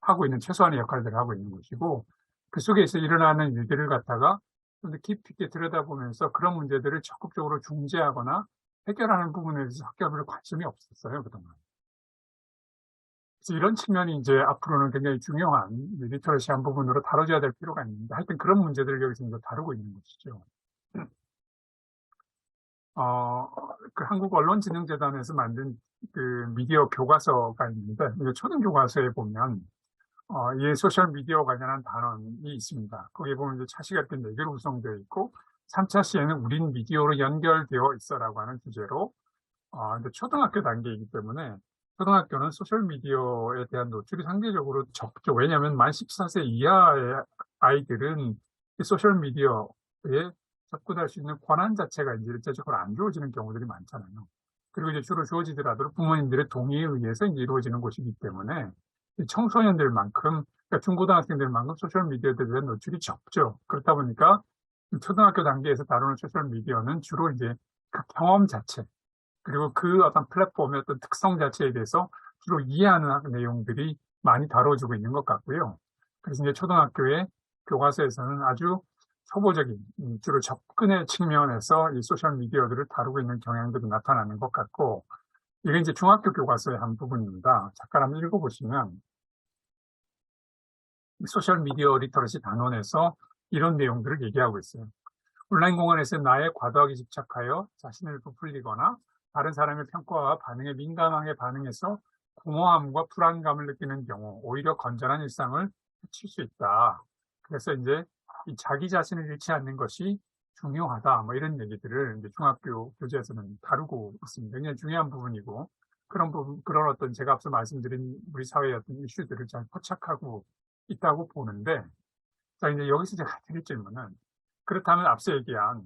하고 있는 최소한의 역할들을 하고 있는 것이고, 그 속에서 일어나는 일들을 갖다가 좀 더 깊이 있게 들여다보면서 그런 문제들을 적극적으로 중재하거나 해결하는 부분에 대해서 학교가 별로 관심이 없었어요, 그동안. 그래서 이런 측면이 이제 앞으로는 굉장히 중요한 리터러시한 부분으로 다뤄져야 될 필요가 있는데, 하여튼 그런 문제들을 여기서 이제 다루고 있는 것이죠. 어, 그 한국언론진흥재단에서 만든 그 미디어 교과서가 있는데, 이 초등 교과서에 보면, 이 소셜미디어 관련한 단원이 있습니다. 거기에 보면 이제 차시가 이렇게 4개로 구성되어 있고, 3차 시에는 우린 미디어로 연결되어 있어라고 하는 주제로, 이제 초등학교 단계이기 때문에, 초등학교는 소셜미디어에 대한 노출이 상대적으로 적죠. 왜냐하면 만 14세 이하의 아이들은 이 소셜미디어에 접근할 수 있는 권한 자체가 이제 일차적으로 안 주어지는 경우들이 많잖아요. 그리고 이제 주로 주어지더라도 부모님들의 동의에 의해서 이제 이루어지는 것이기 때문에 이 청소년들만큼, 그러니까 중고등학생들만큼 소셜미디어에 대한 노출이 적죠. 그렇다 보니까 초등학교 단계에서 다루는 소셜미디어는 주로 이제 그 경험 자체, 그리고 그 어떤 플랫폼의 어떤 특성 자체에 대해서 주로 이해하는 내용들이 많이 다뤄지고 있는 것 같고요. 그래서 이제 초등학교의 교과서에서는 아주 초보적인, 주로 접근의 측면에서 이 소셜미디어들을 다루고 있는 경향들이 나타나는 것 같고, 이게 이제 중학교 교과서의 한 부분입니다. 잠깐 한번 읽어보시면, 소셜미디어 리터러시 단원에서 이런 내용들을 얘기하고 있어요. 온라인 공간에서 나의 과도하게 집착하여 자신을 부풀리거나 다른 사람의 평가와 반응에 민감하게 반응해서 공허함과 불안감을 느끼는 경우 오히려 건전한 일상을 해칠 수 있다. 그래서 이제 이 자기 자신을 잃지 않는 것이 중요하다. 뭐 이런 얘기들을 이제 중학교 교재에서는 다루고 있습니다. 굉장히 중요한 부분이고, 그런 부분, 그런 어떤 제가 앞서 말씀드린 우리 사회의 어떤 이슈들을 잘 포착하고 있다고 보는데, 자, 이제 여기서 제가 드릴 질문은, 그렇다면 앞서 얘기한,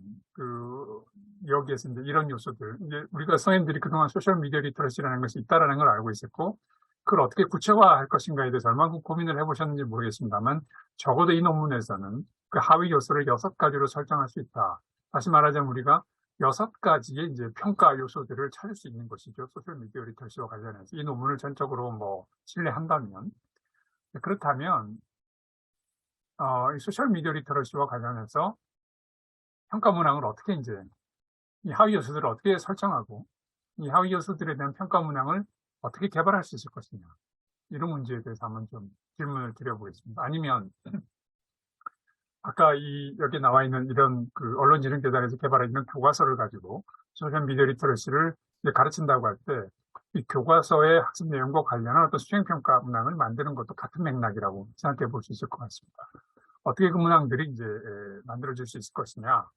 여기에서 이제 이런 요소들, 이제 우리가 선생님들이 그동안 소셜미디어 리터러시라는 것이 있다라는 걸 알고 있었고, 그걸 어떻게 구체화할 것인가에 대해서 얼마큼 고민을 해보셨는지 모르겠습니다만, 적어도 이 논문에서는 그 하위 요소를 6가지로 설정할 수 있다. 다시 말하자면 우리가 6가지의 이제 평가 요소들을 찾을 수 있는 것이죠. 소셜미디어 리터러시와 관련해서. 이 논문을 전적으로 뭐 신뢰한다면. 그렇다면, 이 소셜미디어 리터러시와 관련해서 평가 문항을 어떻게 이제 이 하위 요소들을 어떻게 설정하고 이 하위 요소들에 대한 평가 문항을 어떻게 개발할 수 있을 것이냐, 이런 문제에 대해서 한번 좀 질문을 드려보겠습니다. 아니면 아까 여기 나와 있는 이런 그 언론진흥재단에서 개발해 있는 교과서를 가지고 소셜미디어 리터러시를 가르친다고 할 때 이 교과서의 학습 내용과 관련한 어떤 수행평가 문항을 만드는 것도 같은 맥락이라고 생각해 볼 수 있을 것 같습니다. 어떻게 그 문항들이 이제 만들어질 수 있을 것이냐.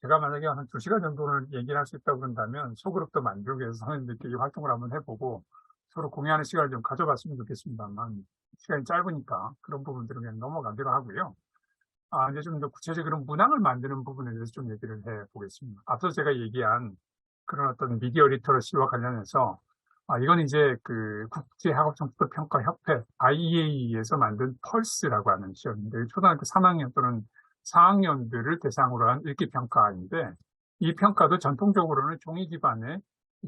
제가 만약에 한 2시간 정도는 얘기를 할 수 있다고 그런다면 소그룹도 만들기 위해서 선생님들끼리 활동을 한번 해보고 서로 공유하는 시간을 좀 가져봤으면 좋겠습니다만, 시간이 짧으니까 그런 부분들은 그냥 넘어가기로 하고요. 이제 좀 더 구체적으로 문항을 만드는 부분에 대해서 좀 얘기를 해보겠습니다. 앞서 제가 얘기한 그런 어떤 미디어 리터러시와 관련해서 이건 이제 그 국제학업성취도평가협회 IEA에서 만든 펄스라고 하는 시험인데, 초등학교 3학년 또는 4학년들을 대상으로 한 읽기평가인데, 이 평가도 전통적으로는 종이 기반의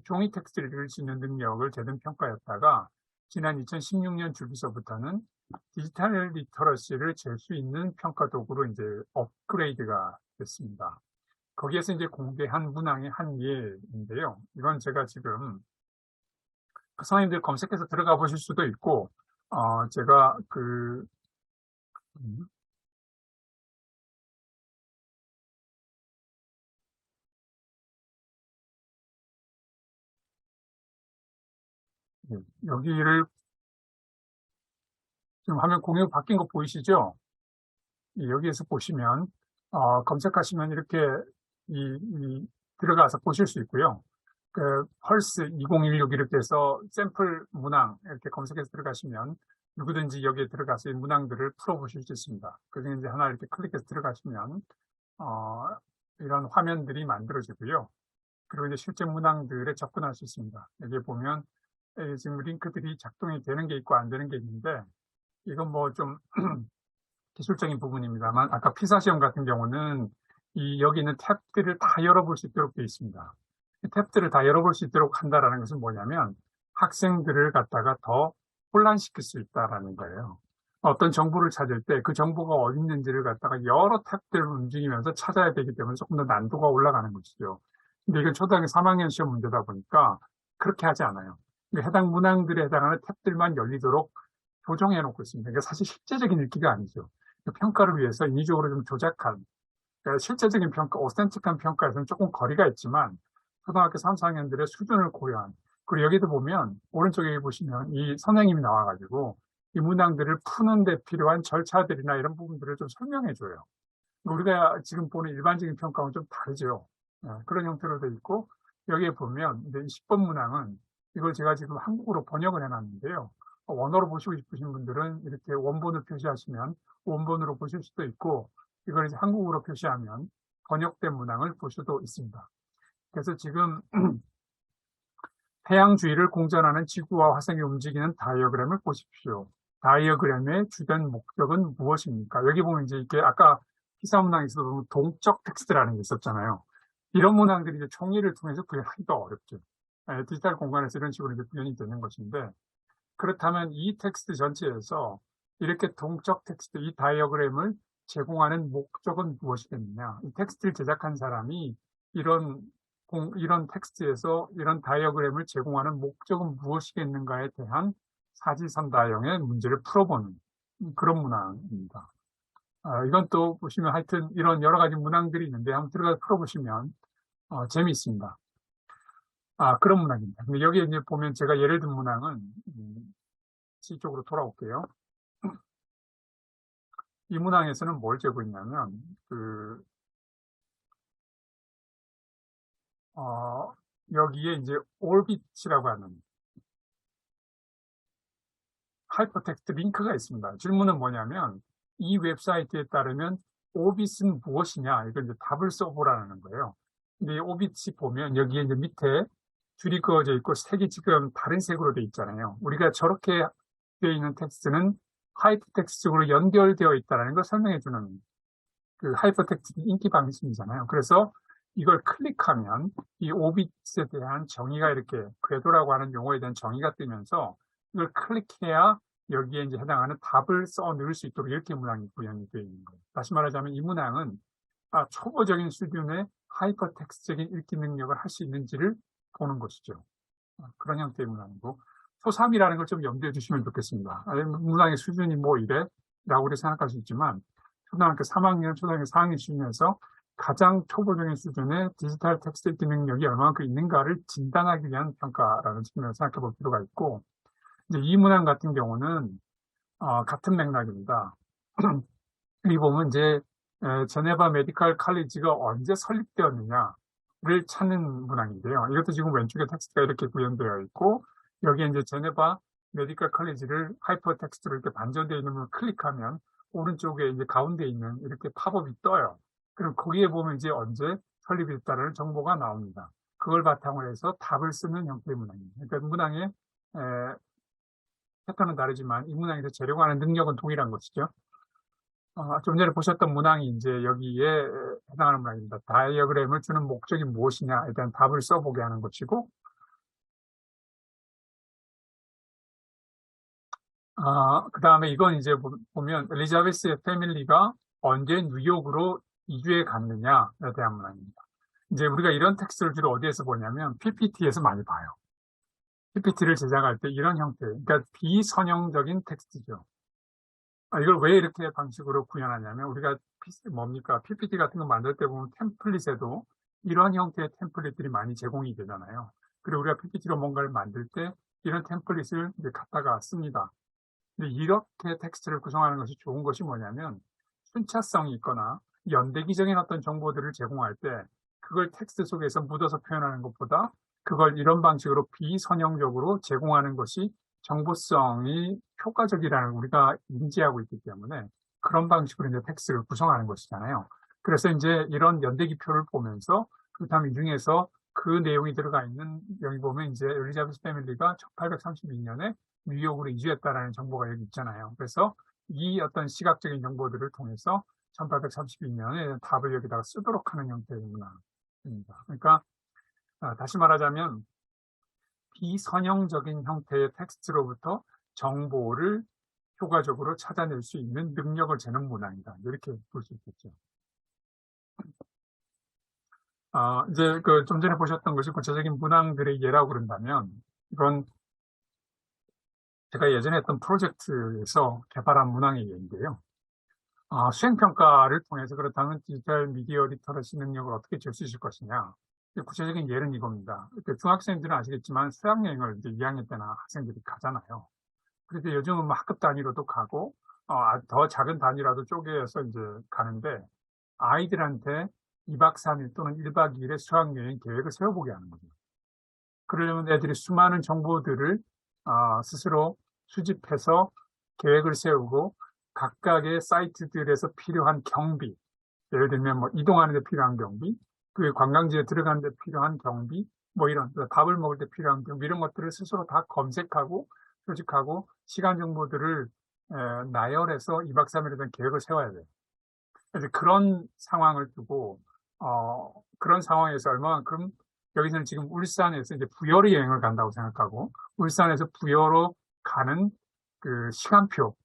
종이 텍스트를 읽을 수 있는 능력을 재는 평가였다가 지난 2016년 주기서부터는 디지털 리터러시를 잴 수 있는 평가 도구로 이제 업그레이드가 됐습니다. 거기에서 이제 공개한 문항의 한 예인데요. 이건 제가 지금 그 선생님들 검색해서 들어가 보실 수도 있고, 제가 음, 여기를 지금 화면 공유 바뀐 거 보이시죠? 여기에서 보시면, 검색하시면 이렇게 들어가서 보실 수 있고요. 그 펄스 2016 이렇게 해서 샘플 문항 이렇게 검색해서 들어가시면 누구든지 여기에 들어가서 이 문항들을 풀어보실 수 있습니다. 그중에 이제 하나 이렇게 클릭해서 들어가시면 이런 화면들이 만들어지고요. 그리고 이제 실제 문항들에 접근할 수 있습니다. 여기에 보면 지금 링크들이 작동이 되는 게 있고 안 되는 게 있는데, 이건 뭐 좀 기술적인 부분입니다만, 아까 피사 시험 같은 경우는 여기 있는 탭들을 다 열어볼 수 있도록 되어 있습니다. 이 탭들을 다 열어볼 수 있도록 한다라는 것은 뭐냐면 학생들을 갖다가 더 혼란시킬 수 있다라는 거예요. 어떤 정보를 찾을 때 그 정보가 어디 있는지를 갖다가 여러 탭들을 움직이면서 찾아야 되기 때문에 조금 더 난도가 올라가는 것이죠. 근데 이건 초등학교 3학년 시험 문제다 보니까 그렇게 하지 않아요. 해당 문항들에 해당하는 탭들만 열리도록 조정해 놓고 있습니다. 그러니까 사실 실제적인 읽기가 아니죠. 평가를 위해서 인위적으로 좀 조작한, 그러니까 실제적인 평가, 오센틱한 평가에서는 조금 거리가 있지만 초등학교 3, 4학년들의 수준을 고려한, 그리고 여기도 보면 오른쪽에 보시면 이 선생님이 나와가지고 이 문항들을 푸는 데 필요한 절차들이나 이런 부분들을 좀 설명해 줘요. 우리가 지금 보는 일반적인 평가와는 좀 다르죠. 그런 형태로 돼 있고, 여기에 보면 이제 10번 문항은 이걸 제가 지금 한국어로 번역을 해놨는데요. 원어로 보시고 싶으신 분들은 이렇게 원본을 표시하시면 원본으로 보실 수도 있고, 이걸 이제 한국어로 표시하면 번역된 문항을 볼 수도 있습니다. 그래서 지금 태양 주위를 공전하는 지구와 화성이 움직이는 다이어그램을 보십시오. 다이어그램의 주된 목적은 무엇입니까? 여기 보면 이제 이게 아까 피사 문항에서도 보면 동적 텍스트라는 게 있었잖아요. 이런 문항들이 이제 총리를 통해서 구현하기가 어렵죠. 디지털 공간에서 이런 식으로 이제 구현이 되는 것인데, 그렇다면 이 텍스트 전체에서 이렇게 동적 텍스트, 이 다이어그램을 제공하는 목적은 무엇이겠느냐? 이 텍스트를 제작한 사람이 이런 텍스트에서 이런 다이어그램을 제공하는 목적은 무엇이겠는가에 대한 사지선다형의 문제를 풀어보는 그런 문항입니다. 이건 또 보시면 하여튼 이런 여러 가지 문항들이 있는데 한번 들어가서 풀어보시면 재미있습니다. 그런 문항입니다. 근데 여기에 이제 보면 제가 예를 든 문항은 이쪽으로 돌아올게요. 이 문항에서는 뭘 재고 있냐면 여기에 이제 오rbit이라고 하는 하이퍼텍스트 링크가 있습니다. 질문은 뭐냐면 이 웹사이트에 따르면 오빗은 무엇이냐? 이걸 이제 답을 써보라는 거예요. 근데 이 오빗이 보면 여기에 이제 밑에 줄이 그어져 있고 색이 지금 다른 색으로 돼 있잖아요. 우리가 저렇게 되어 있는 텍스트는 하이퍼텍스트로 연결되어 있다는 걸 설명해 주는 그 하이퍼텍스트 인기 방식이잖아요. 그래서 이걸 클릭하면 이 오빗에 대한 정의가 이렇게 궤도라고 하는 용어에 대한 정의가 뜨면서 이걸 클릭해야 여기에 이제 해당하는 답을 써 넣을 수 있도록 이렇게 문항이 구현이 되어 있는 거예요. 다시 말하자면 이 문항은 초보적인 수준의 하이퍼텍스트적인 읽기 능력을 할 수 있는지를 보는 것이죠. 그런 형태의 문항이고 초3이라는 걸 좀 염두에 두시면 좋겠습니다. 문항의 수준이 뭐 이래? 라고 우리 생각할 수 있지만 초등학교 3학년, 초등학교 4학년 수준에서 가장 초보적인 수준의 디지털 텍스트 읽기 능력이 얼마만큼 있는가를 진단하기 위한 평가라는 측면에서 생각해 볼 필요가 있고, 이제 이 문항 같은 경우는 같은 맥락입니다. 여기 보면 이제 제네바 메디컬 칼리지가 언제 설립되었느냐를 찾는 문항인데요. 이것도 지금 왼쪽에 텍스트가 이렇게 구현되어 있고 여기에 이제 제네바 메디컬 칼리지를 하이퍼 텍스트로 이렇게 반전되어 있는 걸 클릭하면 오른쪽에 이제 가운데 있는 이렇게 팝업이 떠요. 그럼 거기에 보면 이제 언제 설립이 됐다는 정보가 나옵니다. 그걸 바탕으로 해서 답을 쓰는 형태의 문항입니다. 그러니까 문항의 패턴은 다르지만 이 문항에서 재료하는 능력은 동일한 것이죠. 좀 전에 보셨던 문항이 이제 여기에 해당하는 문항입니다. 다이어그램을 주는 목적이 무엇이냐에 대한 답을 써보게 하는 것이고, 그 다음에 이건 이제 보면 엘리자베스의 패밀리가 언제 뉴욕으로 이주해 갔느냐에 대한 문항입니다. 이제 우리가 이런 텍스트를 주로 어디에서 보냐면 PPT에서 많이 봐요. PPT를 제작할 때 이런 형태, 그러니까 비선형적인 텍스트죠. 이걸 왜 이렇게 방식으로 구현하냐면 우리가 PPT 같은 거 만들 때 보면 템플릿에도 이런 형태의 템플릿들이 많이 제공이 되잖아요. 그리고 우리가 PPT로 뭔가를 만들 때 이런 템플릿을 이제 갖다가 씁니다. 근데 이렇게 텍스트를 구성하는 것이 좋은 것이 뭐냐면 순차성이 있거나 연대기적인 어떤 정보들을 제공할 때 그걸 텍스트 속에서 묻어서 표현하는 것보다 그걸 이런 방식으로 비선형적으로 제공하는 것이 정보성이 효과적이라는 걸 우리가 인지하고 있기 때문에 그런 방식으로 이제 텍스트를 구성하는 것이잖아요. 그래서 이제 이런 연대기표를 보면서 그다음에 이 중에서 그 내용이 들어가 있는, 여기 보면 이제 엘리자베스 패밀리가 1832년에 뉴욕으로 이주했다라는 정보가 여기 있잖아요. 그래서 이 어떤 시각적인 정보들을 통해서 1832년에 답을 여기다가 쓰도록 하는 형태의 문항입니다. 그러니까 다시 말하자면 비선형적인 형태의 텍스트로부터 정보를 효과적으로 찾아낼 수 있는 능력을 재는 문항이다. 이렇게 볼 수 있겠죠. 이제 좀 전에 보셨던 것이 구체적인 문항들의 예라고 그런다면, 이건 제가 예전에 했던 프로젝트에서 개발한 문항의 예인데요. 수행평가를 통해서 그렇다면 디지털 미디어 리터러시 능력을 어떻게 줄 수 있을 것이냐. 구체적인 예는 이겁니다. 중학생들은 아시겠지만 수학여행을 이제 2학년 때나 학생들이 가잖아요. 그런데 요즘은 뭐 학급 단위로도 가고, 더 작은 단위라도 쪼개서 이제 가는데, 아이들한테 2박 3일 또는 1박 2일의 수학여행 계획을 세워보게 하는 거죠. 그러려면 애들이 수많은 정보들을 스스로 수집해서 계획을 세우고 각각의 사이트들에서 필요한 경비, 예를 들면 뭐 이동하는 데 필요한 경비, 그 관광지에 들어가는 데 필요한 경비, 뭐 이런 밥을 먹을 때 필요한 경비 이런 것들을 스스로 다 검색하고 수집하고 시간 정보들을 나열해서 2박 3일에 대한 계획을 세워야 돼요. 그래서 그런 상황을 두고 그런 상황에서 얼마만큼 여기서는 지금 울산에서 이제 부여로 여행을 간다고 생각하고 울산에서 부여로 가는 그 시간표,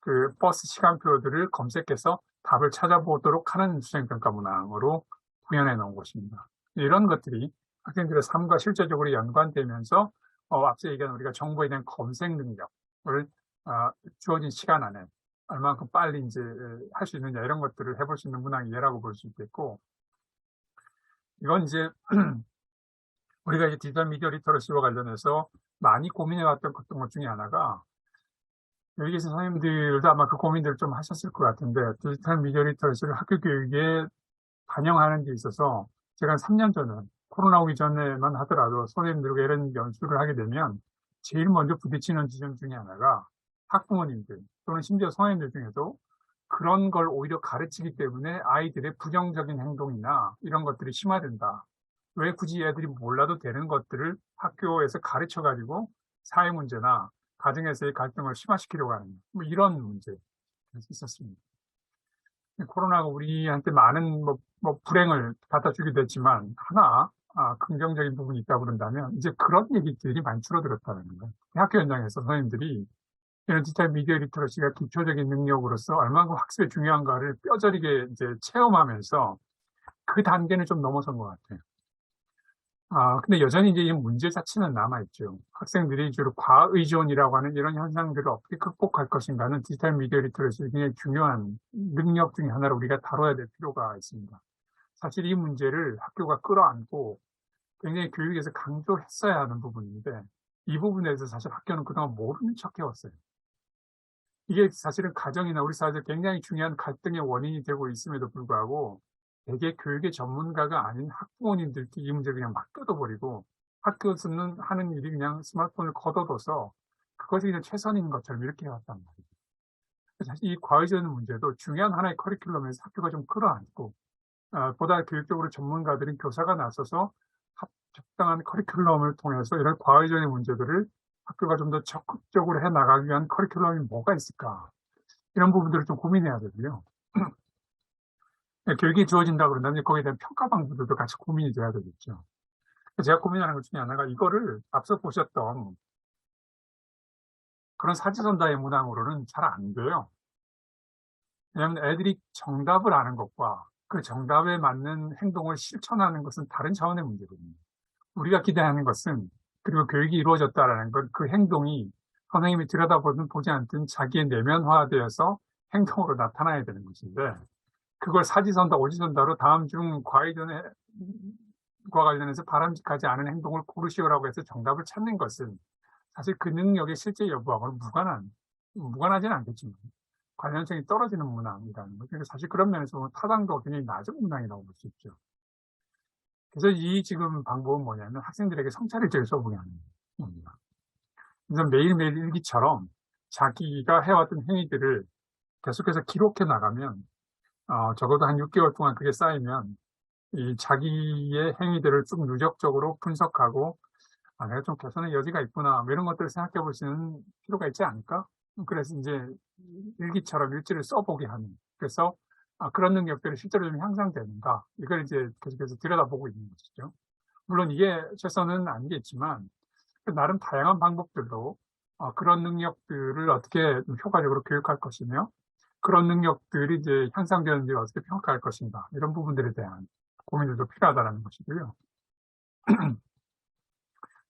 그 버스 시간표들을 검색해서 답을 찾아보도록 하는 수행평가 문항으로 구현해 놓은 것입니다. 이런 것들이 학생들의 삶과 실제적으로 연관되면서 앞서 얘기한 우리가 정보에 대한 검색 능력을 주어진 시간 안에 얼마만큼 빨리 이제 할 수 있느냐 이런 것들을 해볼 수 있는 문항의 예라고 볼 수 있겠고, 이건 이제 우리가 이제 디지털 미디어 리터러시와 관련해서 많이 고민해왔던 것 중에 하나가, 여기 계신 선생님들도 아마 그 고민들을 좀 하셨을 것 같은데, 디지털 미디어 리터러시를 학교 교육에 반영하는 데 있어서 제가 한 3년 전에 코로나 오기 전에만 하더라도 선생님들과 이런 연수를 하게 되면 제일 먼저 부딪히는 지점 중에 하나가 학부모님들 또는 심지어 선생님들 중에도 그런 걸 오히려 가르치기 때문에 아이들의 부정적인 행동이나 이런 것들이 심화된다. 왜 굳이 애들이 몰라도 되는 것들을 학교에서 가르쳐가지고 사회 문제나 가정에서의 갈등을 심화시키려고 하는 뭐 이런 문제 있었습니다. 코로나가 우리한테 많은 불행을 갖다 주기도 했지만 하나 긍정적인 부분이 있다고 그런다면 이제 그런 얘기들이 많이 줄어들었다는 거예요. 학교 현장에서 선생님들이 이런 디지털 미디어 리터러시가 기초적인 능력으로서 얼마나 학습에 중요한가를 뼈저리게 이제 체험하면서 그 단계는 좀 넘어선 것 같아요. 근데 여전히 이제 이 문제 자체는 남아있죠. 학생들이 주로 과의존이라고 하는 이런 현상들을 어떻게 극복할 것인가는 디지털 미디어 리터러시의 굉장히 중요한 능력 중에 하나로 우리가 다뤄야 될 필요가 있습니다. 사실 이 문제를 학교가 끌어안고 굉장히 교육에서 강조했어야 하는 부분인데 이 부분에 대해서 사실 학교는 그동안 모르는 척 해왔어요. 이게 사실은 가정이나 우리 사회에서 굉장히 중요한 갈등의 원인이 되고 있음에도 불구하고 대개 교육의 전문가가 아닌 학부모님들께 이 문제를 그냥 막 뜯어버리고 학교에서는 하는 일이 그냥 스마트폰을 걷어둬서 그것이 그냥 최선인 것처럼 이렇게 해왔단 말이죠. 사실 이 과의전 문제도 중요한 하나의 커리큘럼에서 학교가 좀 끌어안고 보다 교육적으로 전문가들인 교사가 나서서 적당한 커리큘럼을 통해서 이런 과의전의 문제들을 학교가 좀 더 적극적으로 해나가기 위한 커리큘럼이 뭐가 있을까? 이런 부분들을 좀 고민해야 되고요. 교육이 주어진다 그런다면 거기에 대한 평가 방법들도 같이 고민이 돼야 되겠죠. 제가 고민하는 것 중에 하나가 이거를 앞서 보셨던 그런 사지선다의 문항으로는 잘 안 돼요. 왜냐하면 애들이 정답을 아는 것과 그 정답에 맞는 행동을 실천하는 것은 다른 차원의 문제거든요. 우리가 기대하는 것은 그리고 교육이 이루어졌다라는 건 그 행동이 선생님이 들여다보든 보지 않든 자기의 내면화되어서 행동으로 나타나야 되는 것인데 그걸 사지선다, 오지선다로 다음 중 과의전과 관련해서 바람직하지 않은 행동을 고르시오라고 해서 정답을 찾는 것은 사실 그 능력의 실제 여부하고는 무관하지는 않겠지만 관련성이 떨어지는 문항이라는 거죠. 그러니까 사실 그런 면에서 보면 타당도가 굉장히 낮은 문항이라고 볼 수 있죠. 그래서 이 지금 방법은 뭐냐면 학생들에게 성찰일지를 써보게 하는 겁니다. 그래서 매일매일 일기처럼 자기가 해왔던 행위들을 계속해서 기록해 나가면 적어도 한 6개월 동안 그게 쌓이면 이 자기의 행위들을 쭉 누적적으로 분석하고, 내가 좀 개선의 여지가 있구나, 뭐 이런 것들을 생각해 볼 수 있는 필요가 있지 않을까? 그래서 이제 일기처럼 일지를 써보게 하는. 그래서 그런 능력들이 실제로 좀 향상되는가? 이걸 이제 계속해서 들여다보고 있는 것이죠. 물론 이게 최선은 아니겠지만, 나름 다양한 방법들로 그런 능력들을 어떻게 효과적으로 교육할 것이며, 그런 능력들이 이제 향상되는지 어떻게 평가할 것인가, 이런 부분들에 대한 고민들도 필요하다는 것이고요.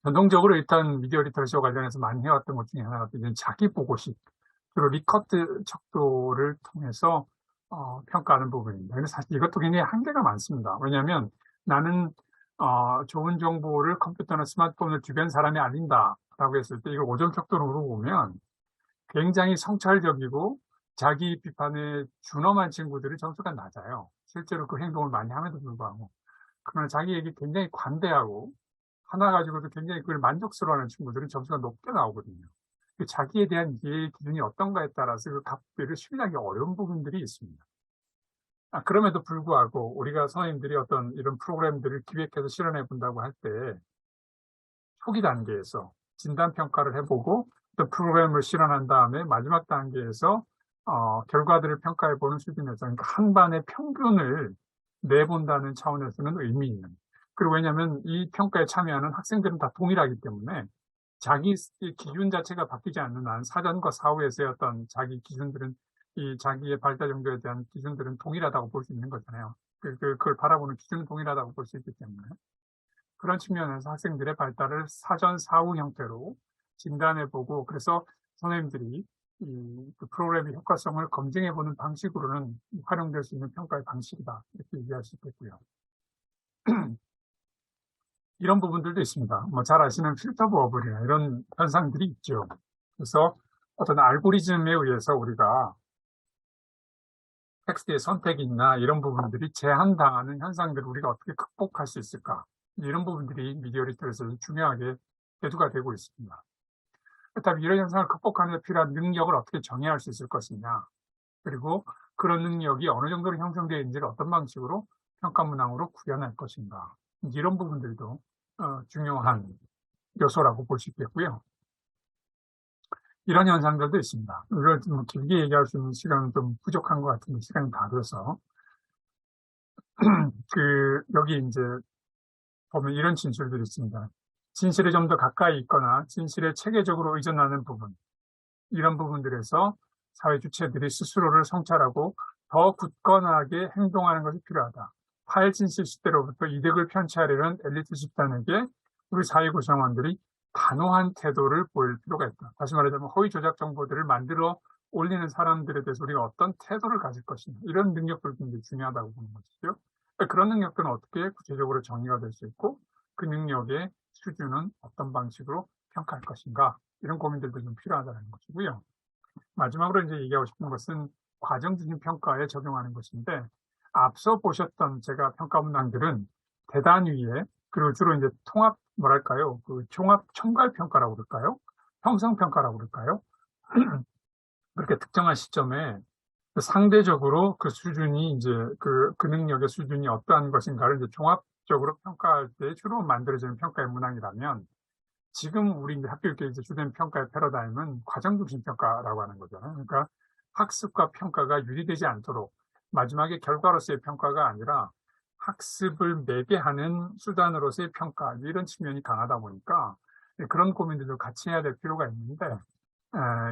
전통적으로 일단 미디어 리터러시와 관련해서 많이 해왔던 것 중에 하나가 이제 자기 보고식, 주로 리커트 척도를 통해서 평가하는 부분입니다. 근데 사실 이것도 굉장히 한계가 많습니다. 왜냐하면 나는 좋은 정보를 컴퓨터나 스마트폰을 주변 사람이 알린다라고 했을 때 이걸 오점 척도로 물어보면 굉장히 성찰적이고 자기 비판에 준엄한 친구들이 점수가 낮아요. 실제로 그 행동을 많이 함에도 불구하고. 그러나 자기에게 굉장히 관대하고 하나 가지고도 굉장히 그걸 만족스러워하는 친구들은 점수가 높게 나오거든요. 자기에 대한 이해의 기준이 어떤가에 따라서 그 값비를 수리하기 어려운 부분들이 있습니다. 그럼에도 불구하고 우리가 선생님들이 어떤 이런 프로그램들을 기획해서 실현해 본다고 할 때 초기 단계에서 진단 평가를 해보고 또 프로그램을 실현한 다음에 마지막 단계에서 결과들을 평가해 보는 수준에서 그러니까 한 반의 평균을 내본다는 차원에서는 의미 있는. 그리고 왜냐하면 이 평가에 참여하는 학생들은 다 동일하기 때문에 자기 기준 자체가 바뀌지 않는 한 사전과 사후에서의 어떤 자기 기준들은 이 자기의 발달 정도에 대한 기준들은 동일하다고 볼 수 있는 거잖아요. 그걸 바라보는 기준은 동일하다고 볼 수 있기 때문에 그런 측면에서 학생들의 발달을 사전 사후 형태로 진단해보고 그래서 선생님들이 그 프로그램의 효과성을 검증해보는 방식으로는 활용될 수 있는 평가의 방식이다 이렇게 얘기할 수 있겠고요. 이런 부분들도 있습니다. 뭐 잘 아시는 필터 버블이나 이런 현상들이 있죠. 그래서 어떤 알고리즘에 의해서 우리가 텍스트의 선택이나 이런 부분들이 제한당하는 현상들을 우리가 어떻게 극복할 수 있을까? 이런 부분들이 미디어 리터러시에서 중요하게 대두가 되고 있습니다. 그렇다면 이런 현상을 극복하는 데 필요한 능력을 어떻게 정의할 수 있을 것이냐? 그리고 그런 능력이 어느 정도로 형성되어 있는지를 어떤 방식으로 평가 문항으로 구현할 것인가? 이런 부분들도 중요한 요소라고 볼 수 있겠고요. 이런 현상들도 있습니다. 이걸 좀 길게 얘기할 수 있는 시간은 좀 부족한 것 같은데 시간이 다 돼서 여기 이제 보면 이런 진술들이 있습니다. 진실에 좀 더 가까이 있거나 진실에 체계적으로 의존하는 부분, 이런 부분들에서 사회 주체들이 스스로를 성찰하고 더 굳건하게 행동하는 것이 필요하다. 파일 진실 시대로부터 이득을 편취하려는 엘리트 집단에게 우리 사회 구성원들이 단호한 태도를 보일 필요가 있다. 다시 말하자면 허위 조작 정보들을 만들어 올리는 사람들에 대해서 우리가 어떤 태도를 가질 것이냐. 이런 능력들이 굉장히 중요하다고 보는 것이죠. 그런 능력들은 어떻게 구체적으로 정의가 될 수 있고 그 능력의 수준은 어떤 방식으로 평가할 것인가. 이런 고민들도 좀 필요하다는 것이고요. 마지막으로 이제 얘기하고 싶은 것은 과정중심 평가에 적용하는 것인데 앞서 보셨던 제가 평가 문항들은 대단 위에 그리고 주로 이제 통합 뭐랄까요? 그 종합 총괄 평가라고 그럴까요? 형성 평가라고 그럴까요? 그렇게 특정한 시점에 상대적으로 그 수준이 이제 그 능력의 수준이 어떠한 것인가를 이제 종합적으로 평가할 때 주로 만들어지는 평가의 문항이라면 지금 우리 이제 학교 교육의 주된 평가의 패러다임은 과정 중심 평가라고 하는 거잖아요. 그러니까 학습과 평가가 유리되지 않도록 마지막에 결과로서의 평가가 아니라 학습을 매개하는 수단으로서의 평가 이런 측면이 강하다 보니까 그런 고민들도 같이 해야 될 필요가 있는데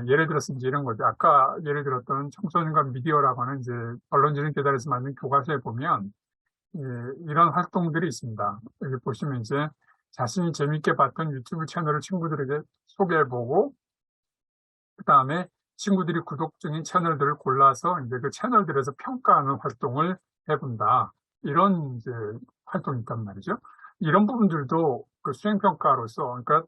예를 들어서 이제 이런 거죠. 아까 예를 들었던 청소년과 미디어라고 하는 이제 언론지능 계단에서 만든 교과서에 보면 이런 활동들이 있습니다. 여기 보시면 이제 자신이 재밌게 봤던 유튜브 채널을 친구들에게 소개해보고, 그 다음에 친구들이 구독 중인 채널들을 골라서 이제 그 채널들에서 평가하는 활동을 해본다. 이런 이제 활동이 있단 말이죠. 이런 부분들도 그 수행평가로서, 그러니까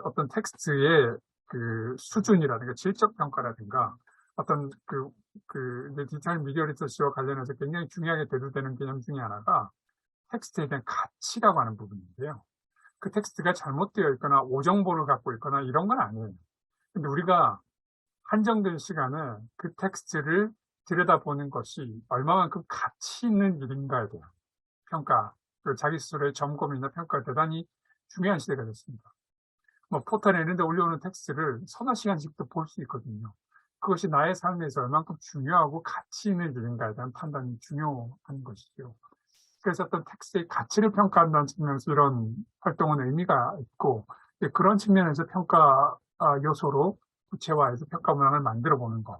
어떤 텍스트의 그 수준이라든가 질적 평가라든가 어떤 디지털 미디어 리서치와 관련해서 굉장히 중요하게 대두되는 개념 중에 하나가 텍스트에 대한 가치라고 하는 부분인데요. 그 텍스트가 잘못되어 있거나 오정보를 갖고 있거나 이런 건 아니에요. 근데 우리가 한정된 시간에 그 텍스트를 들여다보는 것이 얼마만큼 가치 있는 일인가에 대한 평가, 그 자기 스스로의 점검이나 평가가 대단히 중요한 시대가 됐습니다. 뭐 포털에 있는데 올려오는 텍스트를 서너 시간씩도 볼 수 있거든요. 그것이 나의 삶에서 얼만큼 중요하고 가치 있는 일인가에 대한 판단이 중요한 것이죠. 그래서 어떤 텍스트의 가치를 평가한다는 측면에서 이런 활동은 의미가 있고, 그런 측면에서 평가 요소로 구체화해서 평가 문항을 만들어 보는 것,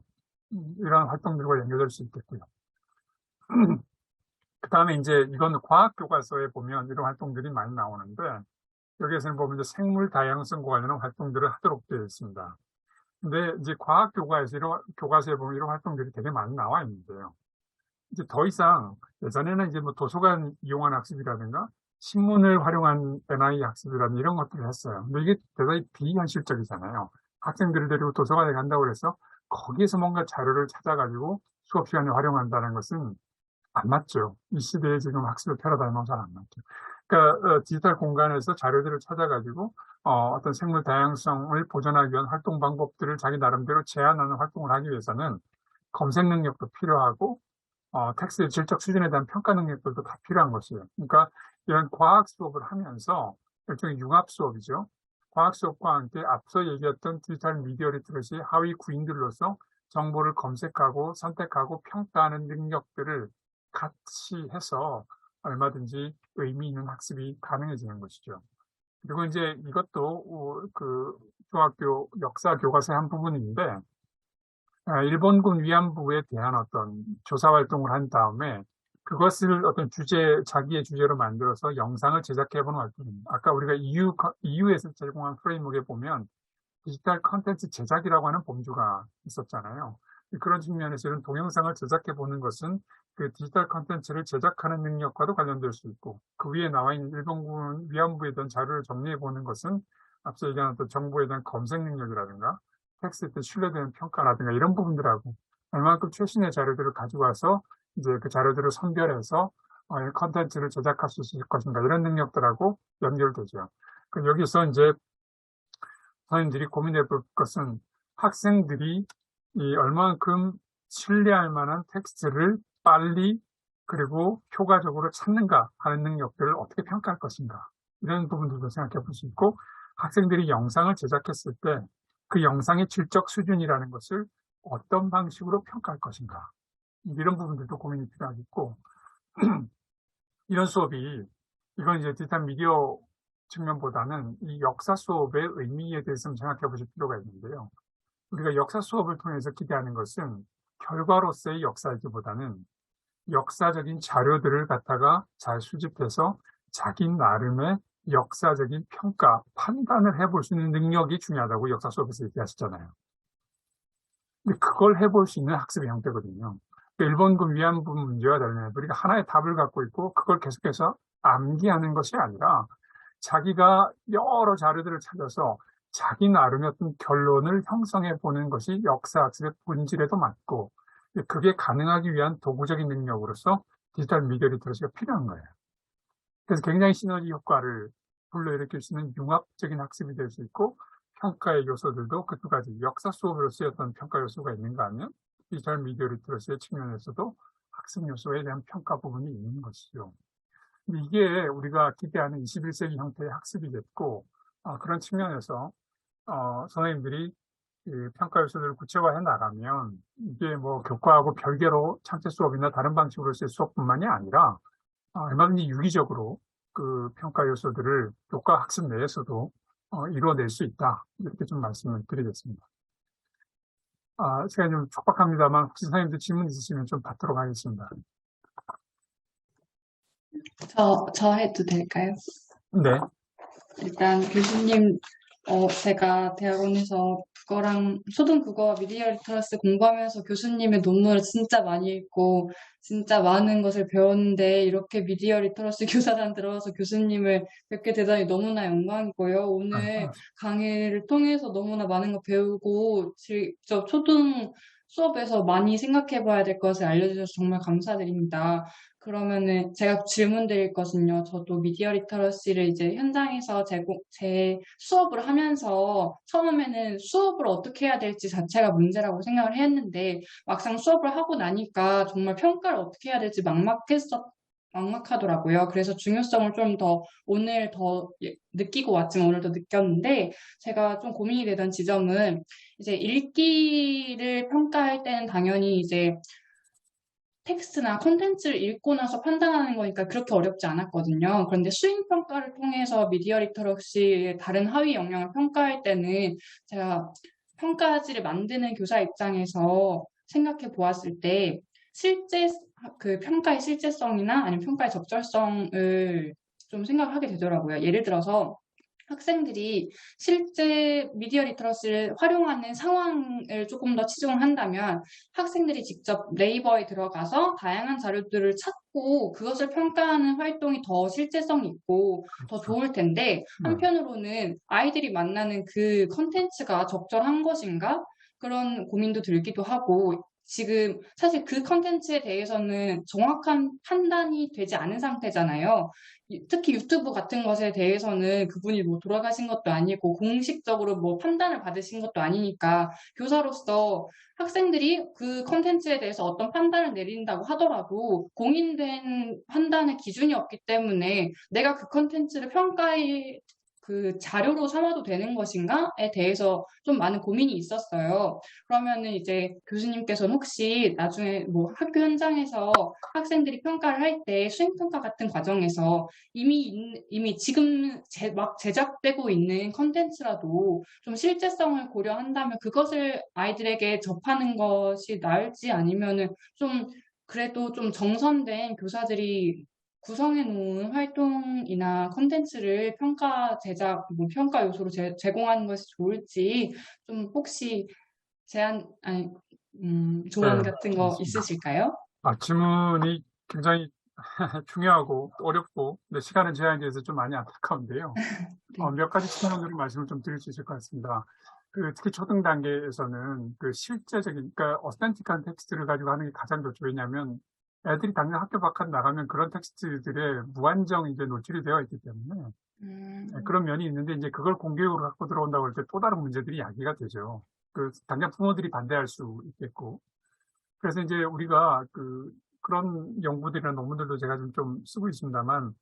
이런 활동들과 연결될 수 있겠고요. 그 다음에 이제 이건 과학 교과서에 보면 이런 활동들이 많이 나오는데, 여기에서는 보면 이제 생물 다양성과 관련한 활동들을 하도록 되어 있습니다. 근데 이제 과학 교과서에 보면 이런 활동들이 되게 많이 나와 있는데요. 이제 더 이상 예전에는 이제 뭐 도서관 이용한 학습이라든가 신문을 활용한 NI 학습이라든가 이런 것들을 했어요. 근데 이게 대단히 비현실적이잖아요. 학생들을 데리고 도서관에 간다고 해서 거기에서 뭔가 자료를 찾아가지고 수업 시간에 활용한다는 것은 안 맞죠. 이 시대에 지금 학습의 패러다임은 잘 안 맞죠. 그러니까 디지털 공간에서 자료들을 찾아가지고 어떤 생물 다양성을 보존하기 위한 활동 방법들을 자기 나름대로 제안하는 활동을 하기 위해서는 검색 능력도 필요하고 텍스트의 질적 수준에 대한 평가 능력들도 다 필요한 것이에요. 그러니까 이런 과학 수업을 하면서 일종의 융합 수업이죠. 과학 수업과 함께 앞서 얘기했던 디지털 미디어 리터러시 하위 구인들로서 정보를 검색하고 선택하고 평가하는 능력들을 같이 해서 얼마든지 의미 있는 학습이 가능해지는 것이죠. 그리고 이제 이것도 그 중학교 역사 교과서의 한 부분인데 일본군 위안부에 대한 어떤 조사 활동을 한 다음에 그것을 어떤 자기의 주제로 만들어서 영상을 제작해보는 활동입니다. 아까 우리가 EU에서 제공한 프레임워크에 보면 디지털 컨텐츠 제작이라고 하는 범주가 있었잖아요. 그런 측면에서 이런 동영상을 제작해보는 것은 그 디지털 컨텐츠를 제작하는 능력과도 관련될 수 있고, 그 위에 나와 있는 일본군 위안부에 대한 자료를 정리해보는 것은 앞서 얘기한 어떤 정보에 대한 검색 능력이라든가 텍스트에 신뢰되는 평가라든가 이런 부분들하고 얼마만큼 최신의 자료들을 가지고 와서 이제 그 자료들을 선별해서 컨텐츠를 제작할 수 있을 것인가 이런 능력들하고 연결되죠. 여기서 이제 선생님들이 고민해 볼 것은 학생들이 얼마만큼 신뢰할 만한 텍스트를 빨리 그리고 효과적으로 찾는가 하는 능력들을 어떻게 평가할 것인가 이런 부분들도 생각해 볼 수 있고 학생들이 영상을 제작했을 때 그 영상의 질적 수준이라는 것을 어떤 방식으로 평가할 것인가 이런 부분들도 고민이 필요하겠고 이런 수업이 이건 이제 디지털 미디어 측면보다는 이 역사 수업의 의미에 대해서 생각해 보실 필요가 있는데요. 우리가 역사 수업을 통해서 기대하는 것은 결과로서의 역사이기보다는 역사적인 자료들을 갖다가 잘 수집해서 자기 나름의 역사적인 평가, 판단을 해볼 수 있는 능력이 중요하다고 역사 수업에서 얘기하시잖아요. 근데 그걸 해볼 수 있는 학습의 형태거든요. 일본군 위안부 문제와 달리 우리가 하나의 답을 갖고 있고 그걸 계속해서 암기하는 것이 아니라 자기가 여러 자료들을 찾아서 자기 나름의 어떤 결론을 형성해 보는 것이 역사학습의 본질에도 맞고 그게 가능하기 위한 도구적인 능력으로서 디지털 미디어 리터러시가 필요한 거예요. 그래서 굉장히 시너지 효과를 불러일으킬 수 있는 융합적인 학습이 될 수 있고 평가의 요소들도 그 두 가지 역사 수업으로서의 어떤 평가 요소가 있는가 하면 디지털 미디어 리터러시의 측면에서도 학습 요소에 대한 평가 부분이 있는 것이죠. 근데 이게 우리가 기대하는 21세기 형태의 학습이겠고 그런 측면에서 선생님들이 평가 요소들을 구체화해 나가면 이게 뭐 교과하고 별개로 창제 수업이나 다른 방식으로서의 수업뿐만이 아니라 얼마든지 유기적으로 그 평가 요소들을 교과 학습 내에서도 이루어낼 수 있다. 이렇게 좀 말씀을 드리겠습니다. 시간이 좀 촉박합니다만 혹시 선생님들 질문 있으시면 좀 받도록 하겠습니다. 저 해도 될까요? 네. 일단 교수님, 제가 대학원에서 국어랑 초등국어 미디어 리터러시 공부하면서 교수님의 논문을 진짜 많이 읽고 진짜 많은 것을 배웠는데 이렇게 미디어 리터러시 교사단 들어와서 교수님을 뵙게 되다니 너무나 영광이고요. 오늘 강의를 통해서 너무나 많은 거 배우고 직접 초등 수업에서 많이 생각해 봐야 될 것을 알려주셔서 정말 감사드립니다. 그러면은 제가 질문 드릴 것은요. 저도 미디어 리터러시를 이제 현장에서 제 수업을 하면서 처음에는 수업을 어떻게 해야 될지 자체가 문제라고 생각을 했는데 막상 수업을 하고 나니까 정말 평가를 어떻게 해야 될지 막막했었 막막하더라고요. 그래서 중요성을 좀 더 오늘 더 느끼고 왔지만 오늘 더 느꼈는데 제가 좀 고민이 되던 지점은 이제 읽기를 평가할 때는 당연히 이제 텍스트나 컨텐츠를 읽고 나서 판단하는 거니까 그렇게 어렵지 않았거든요. 그런데 수행 평가를 통해서 미디어 리터러시의 다른 하위 역량을 평가할 때는 제가 평가지를 만드는 교사 입장에서 생각해 보았을 때 실제 그 평가의 실제성이나 아니면 평가의 적절성을 좀 생각하게 되더라고요. 예를 들어서 학생들이 실제 미디어 리터러시를 활용하는 상황을 조금 더 치중을 한다면 학생들이 직접 네이버에 들어가서 다양한 자료들을 찾고 그것을 평가하는 활동이 더 실제성이 있고 더 그렇죠. 좋을 텐데 네. 한편으로는 아이들이 만나는 그 컨텐츠가 적절한 것인가? 그런 고민도 들기도 하고 지금 사실 그 컨텐츠에 대해서는 정확한 판단이 되지 않은 상태잖아요. 특히 유튜브 같은 것에 대해서는 그분이 뭐 돌아가신 것도 아니고 공식적으로 뭐 판단을 받으신 것도 아니니까 교사로서 학생들이 그 컨텐츠에 대해서 어떤 판단을 내린다고 하더라도 공인된 판단의 기준이 없기 때문에 내가 그 컨텐츠를 평가의 그 자료로 삼아도 되는 것인가에 대해서 좀 많은 고민이 있었어요. 그러면은 이제 교수님께서는 혹시 나중에 뭐 학교 현장에서 학생들이 평가를 할 때 수행평가 같은 과정에서 이미 지금 막 제작되고 있는 컨텐츠라도 좀 실제성을 고려한다면 그것을 아이들에게 접하는 것이 나을지 아니면은 좀 그래도 좀 정선된 교사들이 구성해 놓은 활동이나 컨텐츠를 평가 제작, 뭐 평가 요소로 제공하는 것이 좋을지 좀 혹시 아니, 조언 네, 같은 거 맞습니다. 있으실까요? 질문이 굉장히 중요하고 어렵고, 근데 시간의 제한에 대해서 좀 많이 안타까운데요. 네. 몇 가지 측면으로 말씀을 좀 드릴 수 있을 것 같습니다. 특히 초등 단계에서는 그 실제적인, 그러니까 어센티크한 텍스트를 가지고 하는 게 가장 좋죠. 왜냐하면 애들이 당장 학교 밖으로 나가면 그런 텍스트들에 무한정 이제 노출이 되어 있기 때문에 음, 그런 면이 있는데 이제 그걸 공교육으로 갖고 들어온다고 할 때 또 다른 문제들이 야기가 되죠. 당장 부모들이 반대할 수 있겠고. 그래서 이제 우리가 그런 연구들이나 논문들도 제가 좀 쓰고 있습니다만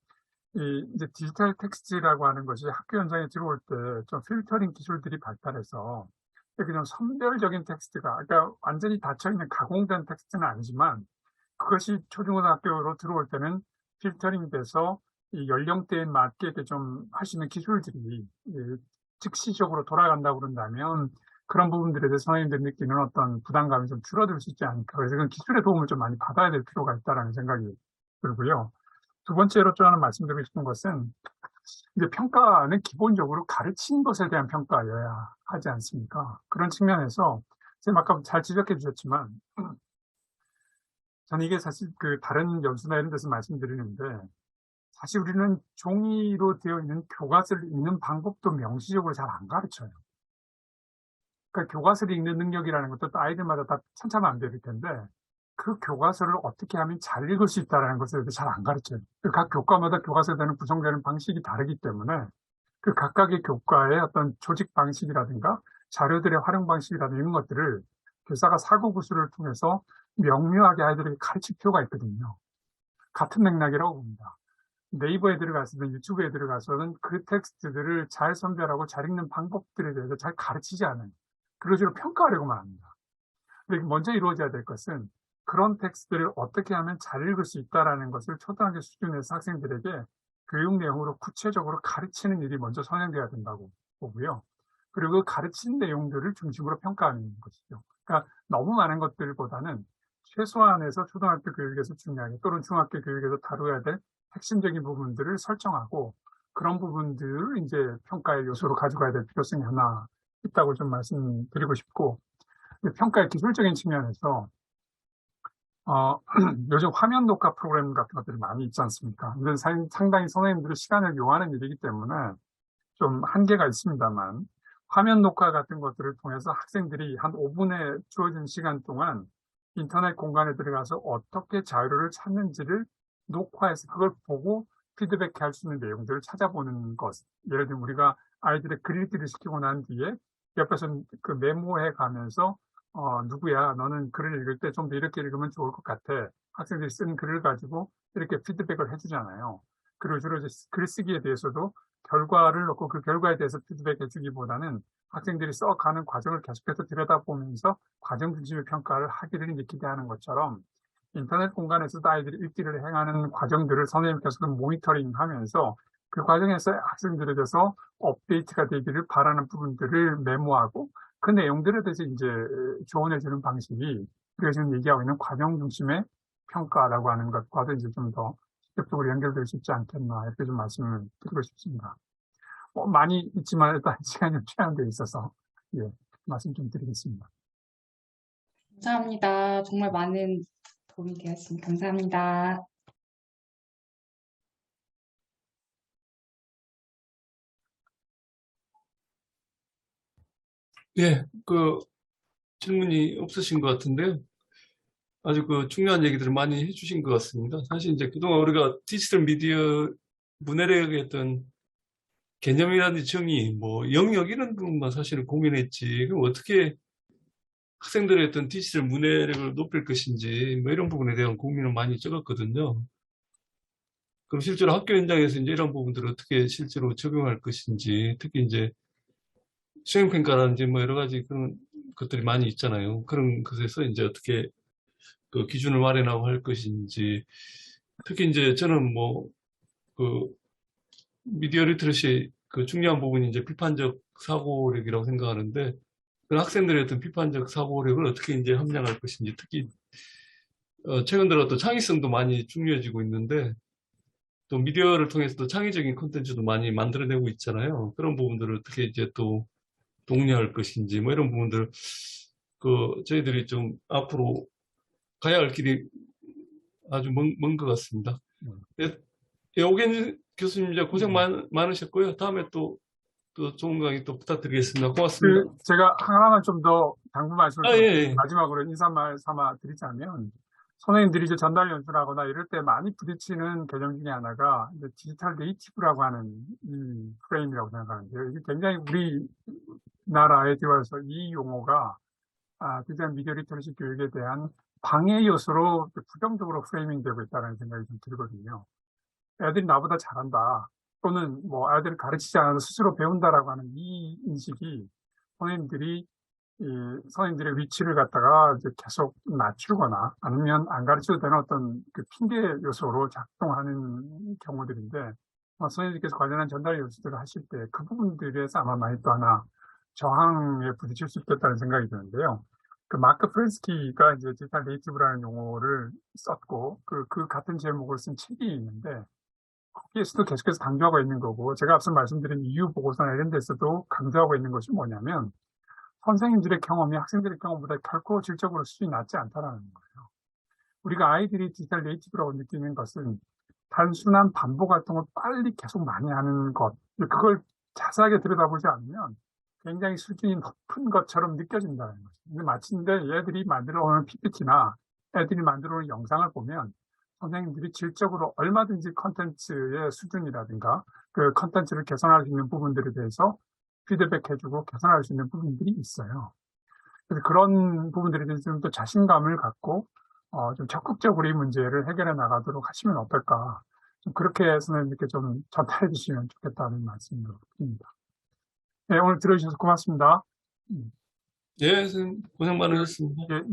이제 디지털 텍스트라고 하는 것이 학교 현장에 들어올 때 좀 필터링 기술들이 발달해서 그냥 선별적인 텍스트가, 그러니까 완전히 닫혀있는 가공된 텍스트는 아니지만 그것이 초중고등학교로 들어올 때는 필터링 돼서 이 연령대에 맞게 이렇게 좀 할 수 있는 기술들이 즉시적으로 돌아간다고 그런다면 그런 부분들에 대해서 선생님들이 느끼는 어떤 부담감이 좀 줄어들 수 있지 않을까. 그래서 그건 기술의 도움을 좀 많이 받아야 될 필요가 있다라는 생각이 들고요. 두 번째로 또 하나 말씀드리고 싶은 것은 이제 평가는 기본적으로 가르친 것에 대한 평가여야 하지 않습니까? 그런 측면에서 선생님 아까 잘 지적해 주셨지만 저는 이게 사실 다른 연수나 이런 데서 말씀드리는데 사실 우리는 종이로 되어 있는 교과서를 읽는 방법도 명시적으로 잘 안 가르쳐요. 그러니까 교과서를 읽는 능력이라는 것도 또 아이들마다 다 천차만별일 텐데 그 교과서를 어떻게 하면 잘 읽을 수 있다는 것을 잘 안 가르쳐요. 각 교과마다 교과서에 대한 구성되는 방식이 다르기 때문에 그 각각의 교과의 어떤 조직 방식이라든가 자료들의 활용 방식이라든가 이런 것들을 교사가 사고구술을 통해서 명료하게 아이들에게 가르칠 필요가 있거든요. 같은 맥락이라고 봅니다. 네이버에 들어가서든 유튜브에 들어가서는 그 텍스트들을 잘 선별하고 잘 읽는 방법들에 대해서 잘 가르치지 않아요. 그걸 주로 평가하려고만 합니다. 근데 먼저 이루어져야 될 것은 그런 텍스트를 어떻게 하면 잘 읽을 수 있다는 것을 초등학교 수준에서 학생들에게 교육 내용으로 구체적으로 가르치는 일이 먼저 선행돼야 된다고 보고요. 그리고 그 가르친 내용들을 중심으로 평가하는 것이죠. 그러니까 너무 많은 것들보다는 최소한에서 초등학교 교육에서 중요하게 또는 중학교 교육에서 다루어야 될 핵심적인 부분들을 설정하고 그런 부분들을 이제 평가의 요소로 가져가야 될 필요성이 하나 있다고 좀 말씀드리고 싶고 평가의 기술적인 측면에서 요즘 화면 녹화 프로그램 같은 것들이 많이 있지 않습니까? 이건 상당히 선생님들이 시간을 요하는 일이기 때문에 좀 한계가 있습니다만 화면 녹화 같은 것들을 통해서 학생들이 한 5분에 주어진 시간 동안 인터넷 공간에 들어가서 어떻게 자료를 찾는지를 녹화해서 그걸 보고 피드백할 수 있는 내용들을 찾아보는 것. 예를 들면 우리가 아이들의 글 읽기를 시키고 난 뒤에 옆에서 그 메모해 가면서 누구야, 너는 글을 읽을 때 좀 더 이렇게 읽으면 좋을 것 같아 학생들이 쓴 글을 가지고 이렇게 피드백을 해주잖아요. 그리고 주로 이제 글쓰기에 대해서도 결과를 놓고 그 결과에 대해서 피드백해 주기보다는 학생들이 써가는 과정을 계속해서 들여다보면서 과정 중심의 평가를 하기를 이제 기대하는 것처럼 인터넷 공간에서도 아이들이 읽기를 행하는 과정들을 선생님께서도 모니터링 하면서 그 과정에서 학생들에 대해서 업데이트가 되기를 바라는 부분들을 메모하고 그 내용들에 대해서 이제 조언해 주는 방식이 우리가 지금 얘기하고 있는 과정 중심의 평가라고 하는 것과도 이제 좀 더 직접적으로 연결될 수 있지 않겠나 이렇게 좀 말씀을 드리고 싶습니다. 많이 있지만 일단 시간이 좀 제한되어 있어서 예, 말씀 좀 드리겠습니다. 감사합니다. 정말 많은 도움이 되었습니다. 감사합니다. 예, 질문이 없으신 것 같은데요. 아주 중요한 얘기들을 많이 해주신 것 같습니다. 사실 이제 그동안 우리가 디지털 미디어 문해력의 어떤 개념이라든지 정의, 영역 이런 부분만 사실은 고민했지. 그럼 어떻게 학생들의 어떤 디지털 문해력을 높일 것인지, 이런 부분에 대한 고민을 많이 적었거든요. 그럼 실제로 학교 현장에서 이제 이런 부분들을 어떻게 실제로 적용할 것인지, 특히 이제 수행평가라든지 여러 가지 그런 것들이 많이 있잖아요. 그런 것에서 이제 어떻게 기준을 마련하고 할 것인지, 특히 이제 저는 미디어 리터러시 중요한 부분이 이제 비판적 사고력이라고 생각하는데, 그 학생들의 어떤 비판적 사고력을 어떻게 이제 함양할 것인지, 특히 최근 들어 또 창의성도 많이 중요해지고 있는데, 또 미디어를 통해서도 창의적인 콘텐츠도 많이 만들어내고 있잖아요. 그런 부분들을 어떻게 이제 또 독려할 것인지, 이런 부분들, 저희들이 좀 앞으로 가야 할 길이 아주 먼 것 같습니다. 예, 오겐 교수님 이제 고생 많으셨고요. 다음에 또 좋은 강의 또 부탁드리겠습니다. 고맙습니다. 제가 하나만 좀 더 당부 말씀을 예. 마지막으로 인사말 삼아 드리자면 선생님들이 이제 전달 연수하거나 이럴 때 많이 부딪히는 개념 중에 하나가 이제 디지털 네이티브라고 하는 이 프레임이라고 생각하는데요. 이게 굉장히 우리나라에 들어와서 이 용어가 디지털 미디어 리터러시 교육에 대한 방해 요소로 부정적으로 프레이밍 되고 있다는 생각이 좀 들거든요. 애들이 나보다 잘한다. 또는 아이들을 가르치지 않아도 스스로 배운다라고 하는 이 인식이 선생님들의 위치를 갖다가 이제 계속 낮추거나 아니면 안 가르쳐도 되는 어떤 핑계 요소로 작동하는 경우들인데, 선생님들께서 관련한 전달 요소들을 하실 때 그 부분들에서 아마 많이 또 하나 저항에 부딪힐 수 있겠다는 생각이 드는데요. 마크 프렌스키가 이제 디지털 네이티브라는 용어를 썼고, 그 같은 제목을 쓴 책이 있는데, 거기에서도 계속해서 강조하고 있는 거고, 제가 앞서 말씀드린 이유 보고서나 이런 데서도 강조하고 있는 것이 뭐냐면, 선생님들의 경험이 학생들의 경험보다 결코 질적으로 수준이 낮지 않다라는 거예요. 우리가 아이들이 디지털 네이티브라고 느끼는 것은 단순한 반복 활동을 빨리 계속 많이 하는 것, 그걸 자세하게 들여다보지 않으면 굉장히 수준이 높은 것처럼 느껴진다는 거죠. 근데 마침내 얘들이 만들어 오는 PPT나 애들이 만들어 오는 영상을 보면 선생님들이 질적으로 얼마든지 컨텐츠의 수준이라든가 그 컨텐츠를 개선할 수 있는 부분들에 대해서 피드백해주고 개선할 수 있는 부분들이 있어요. 그래서 그런 부분들에 대해서 좀 더 자신감을 갖고 좀 적극적으로 이 문제를 해결해 나가도록 하시면 어떨까. 좀 그렇게 선생님께 좀 전달해 주시면 좋겠다는 말씀을 드립니다. 네, 오늘 들어주셔서 고맙습니다. 예, 선생님 고생 많으셨습니다. 예,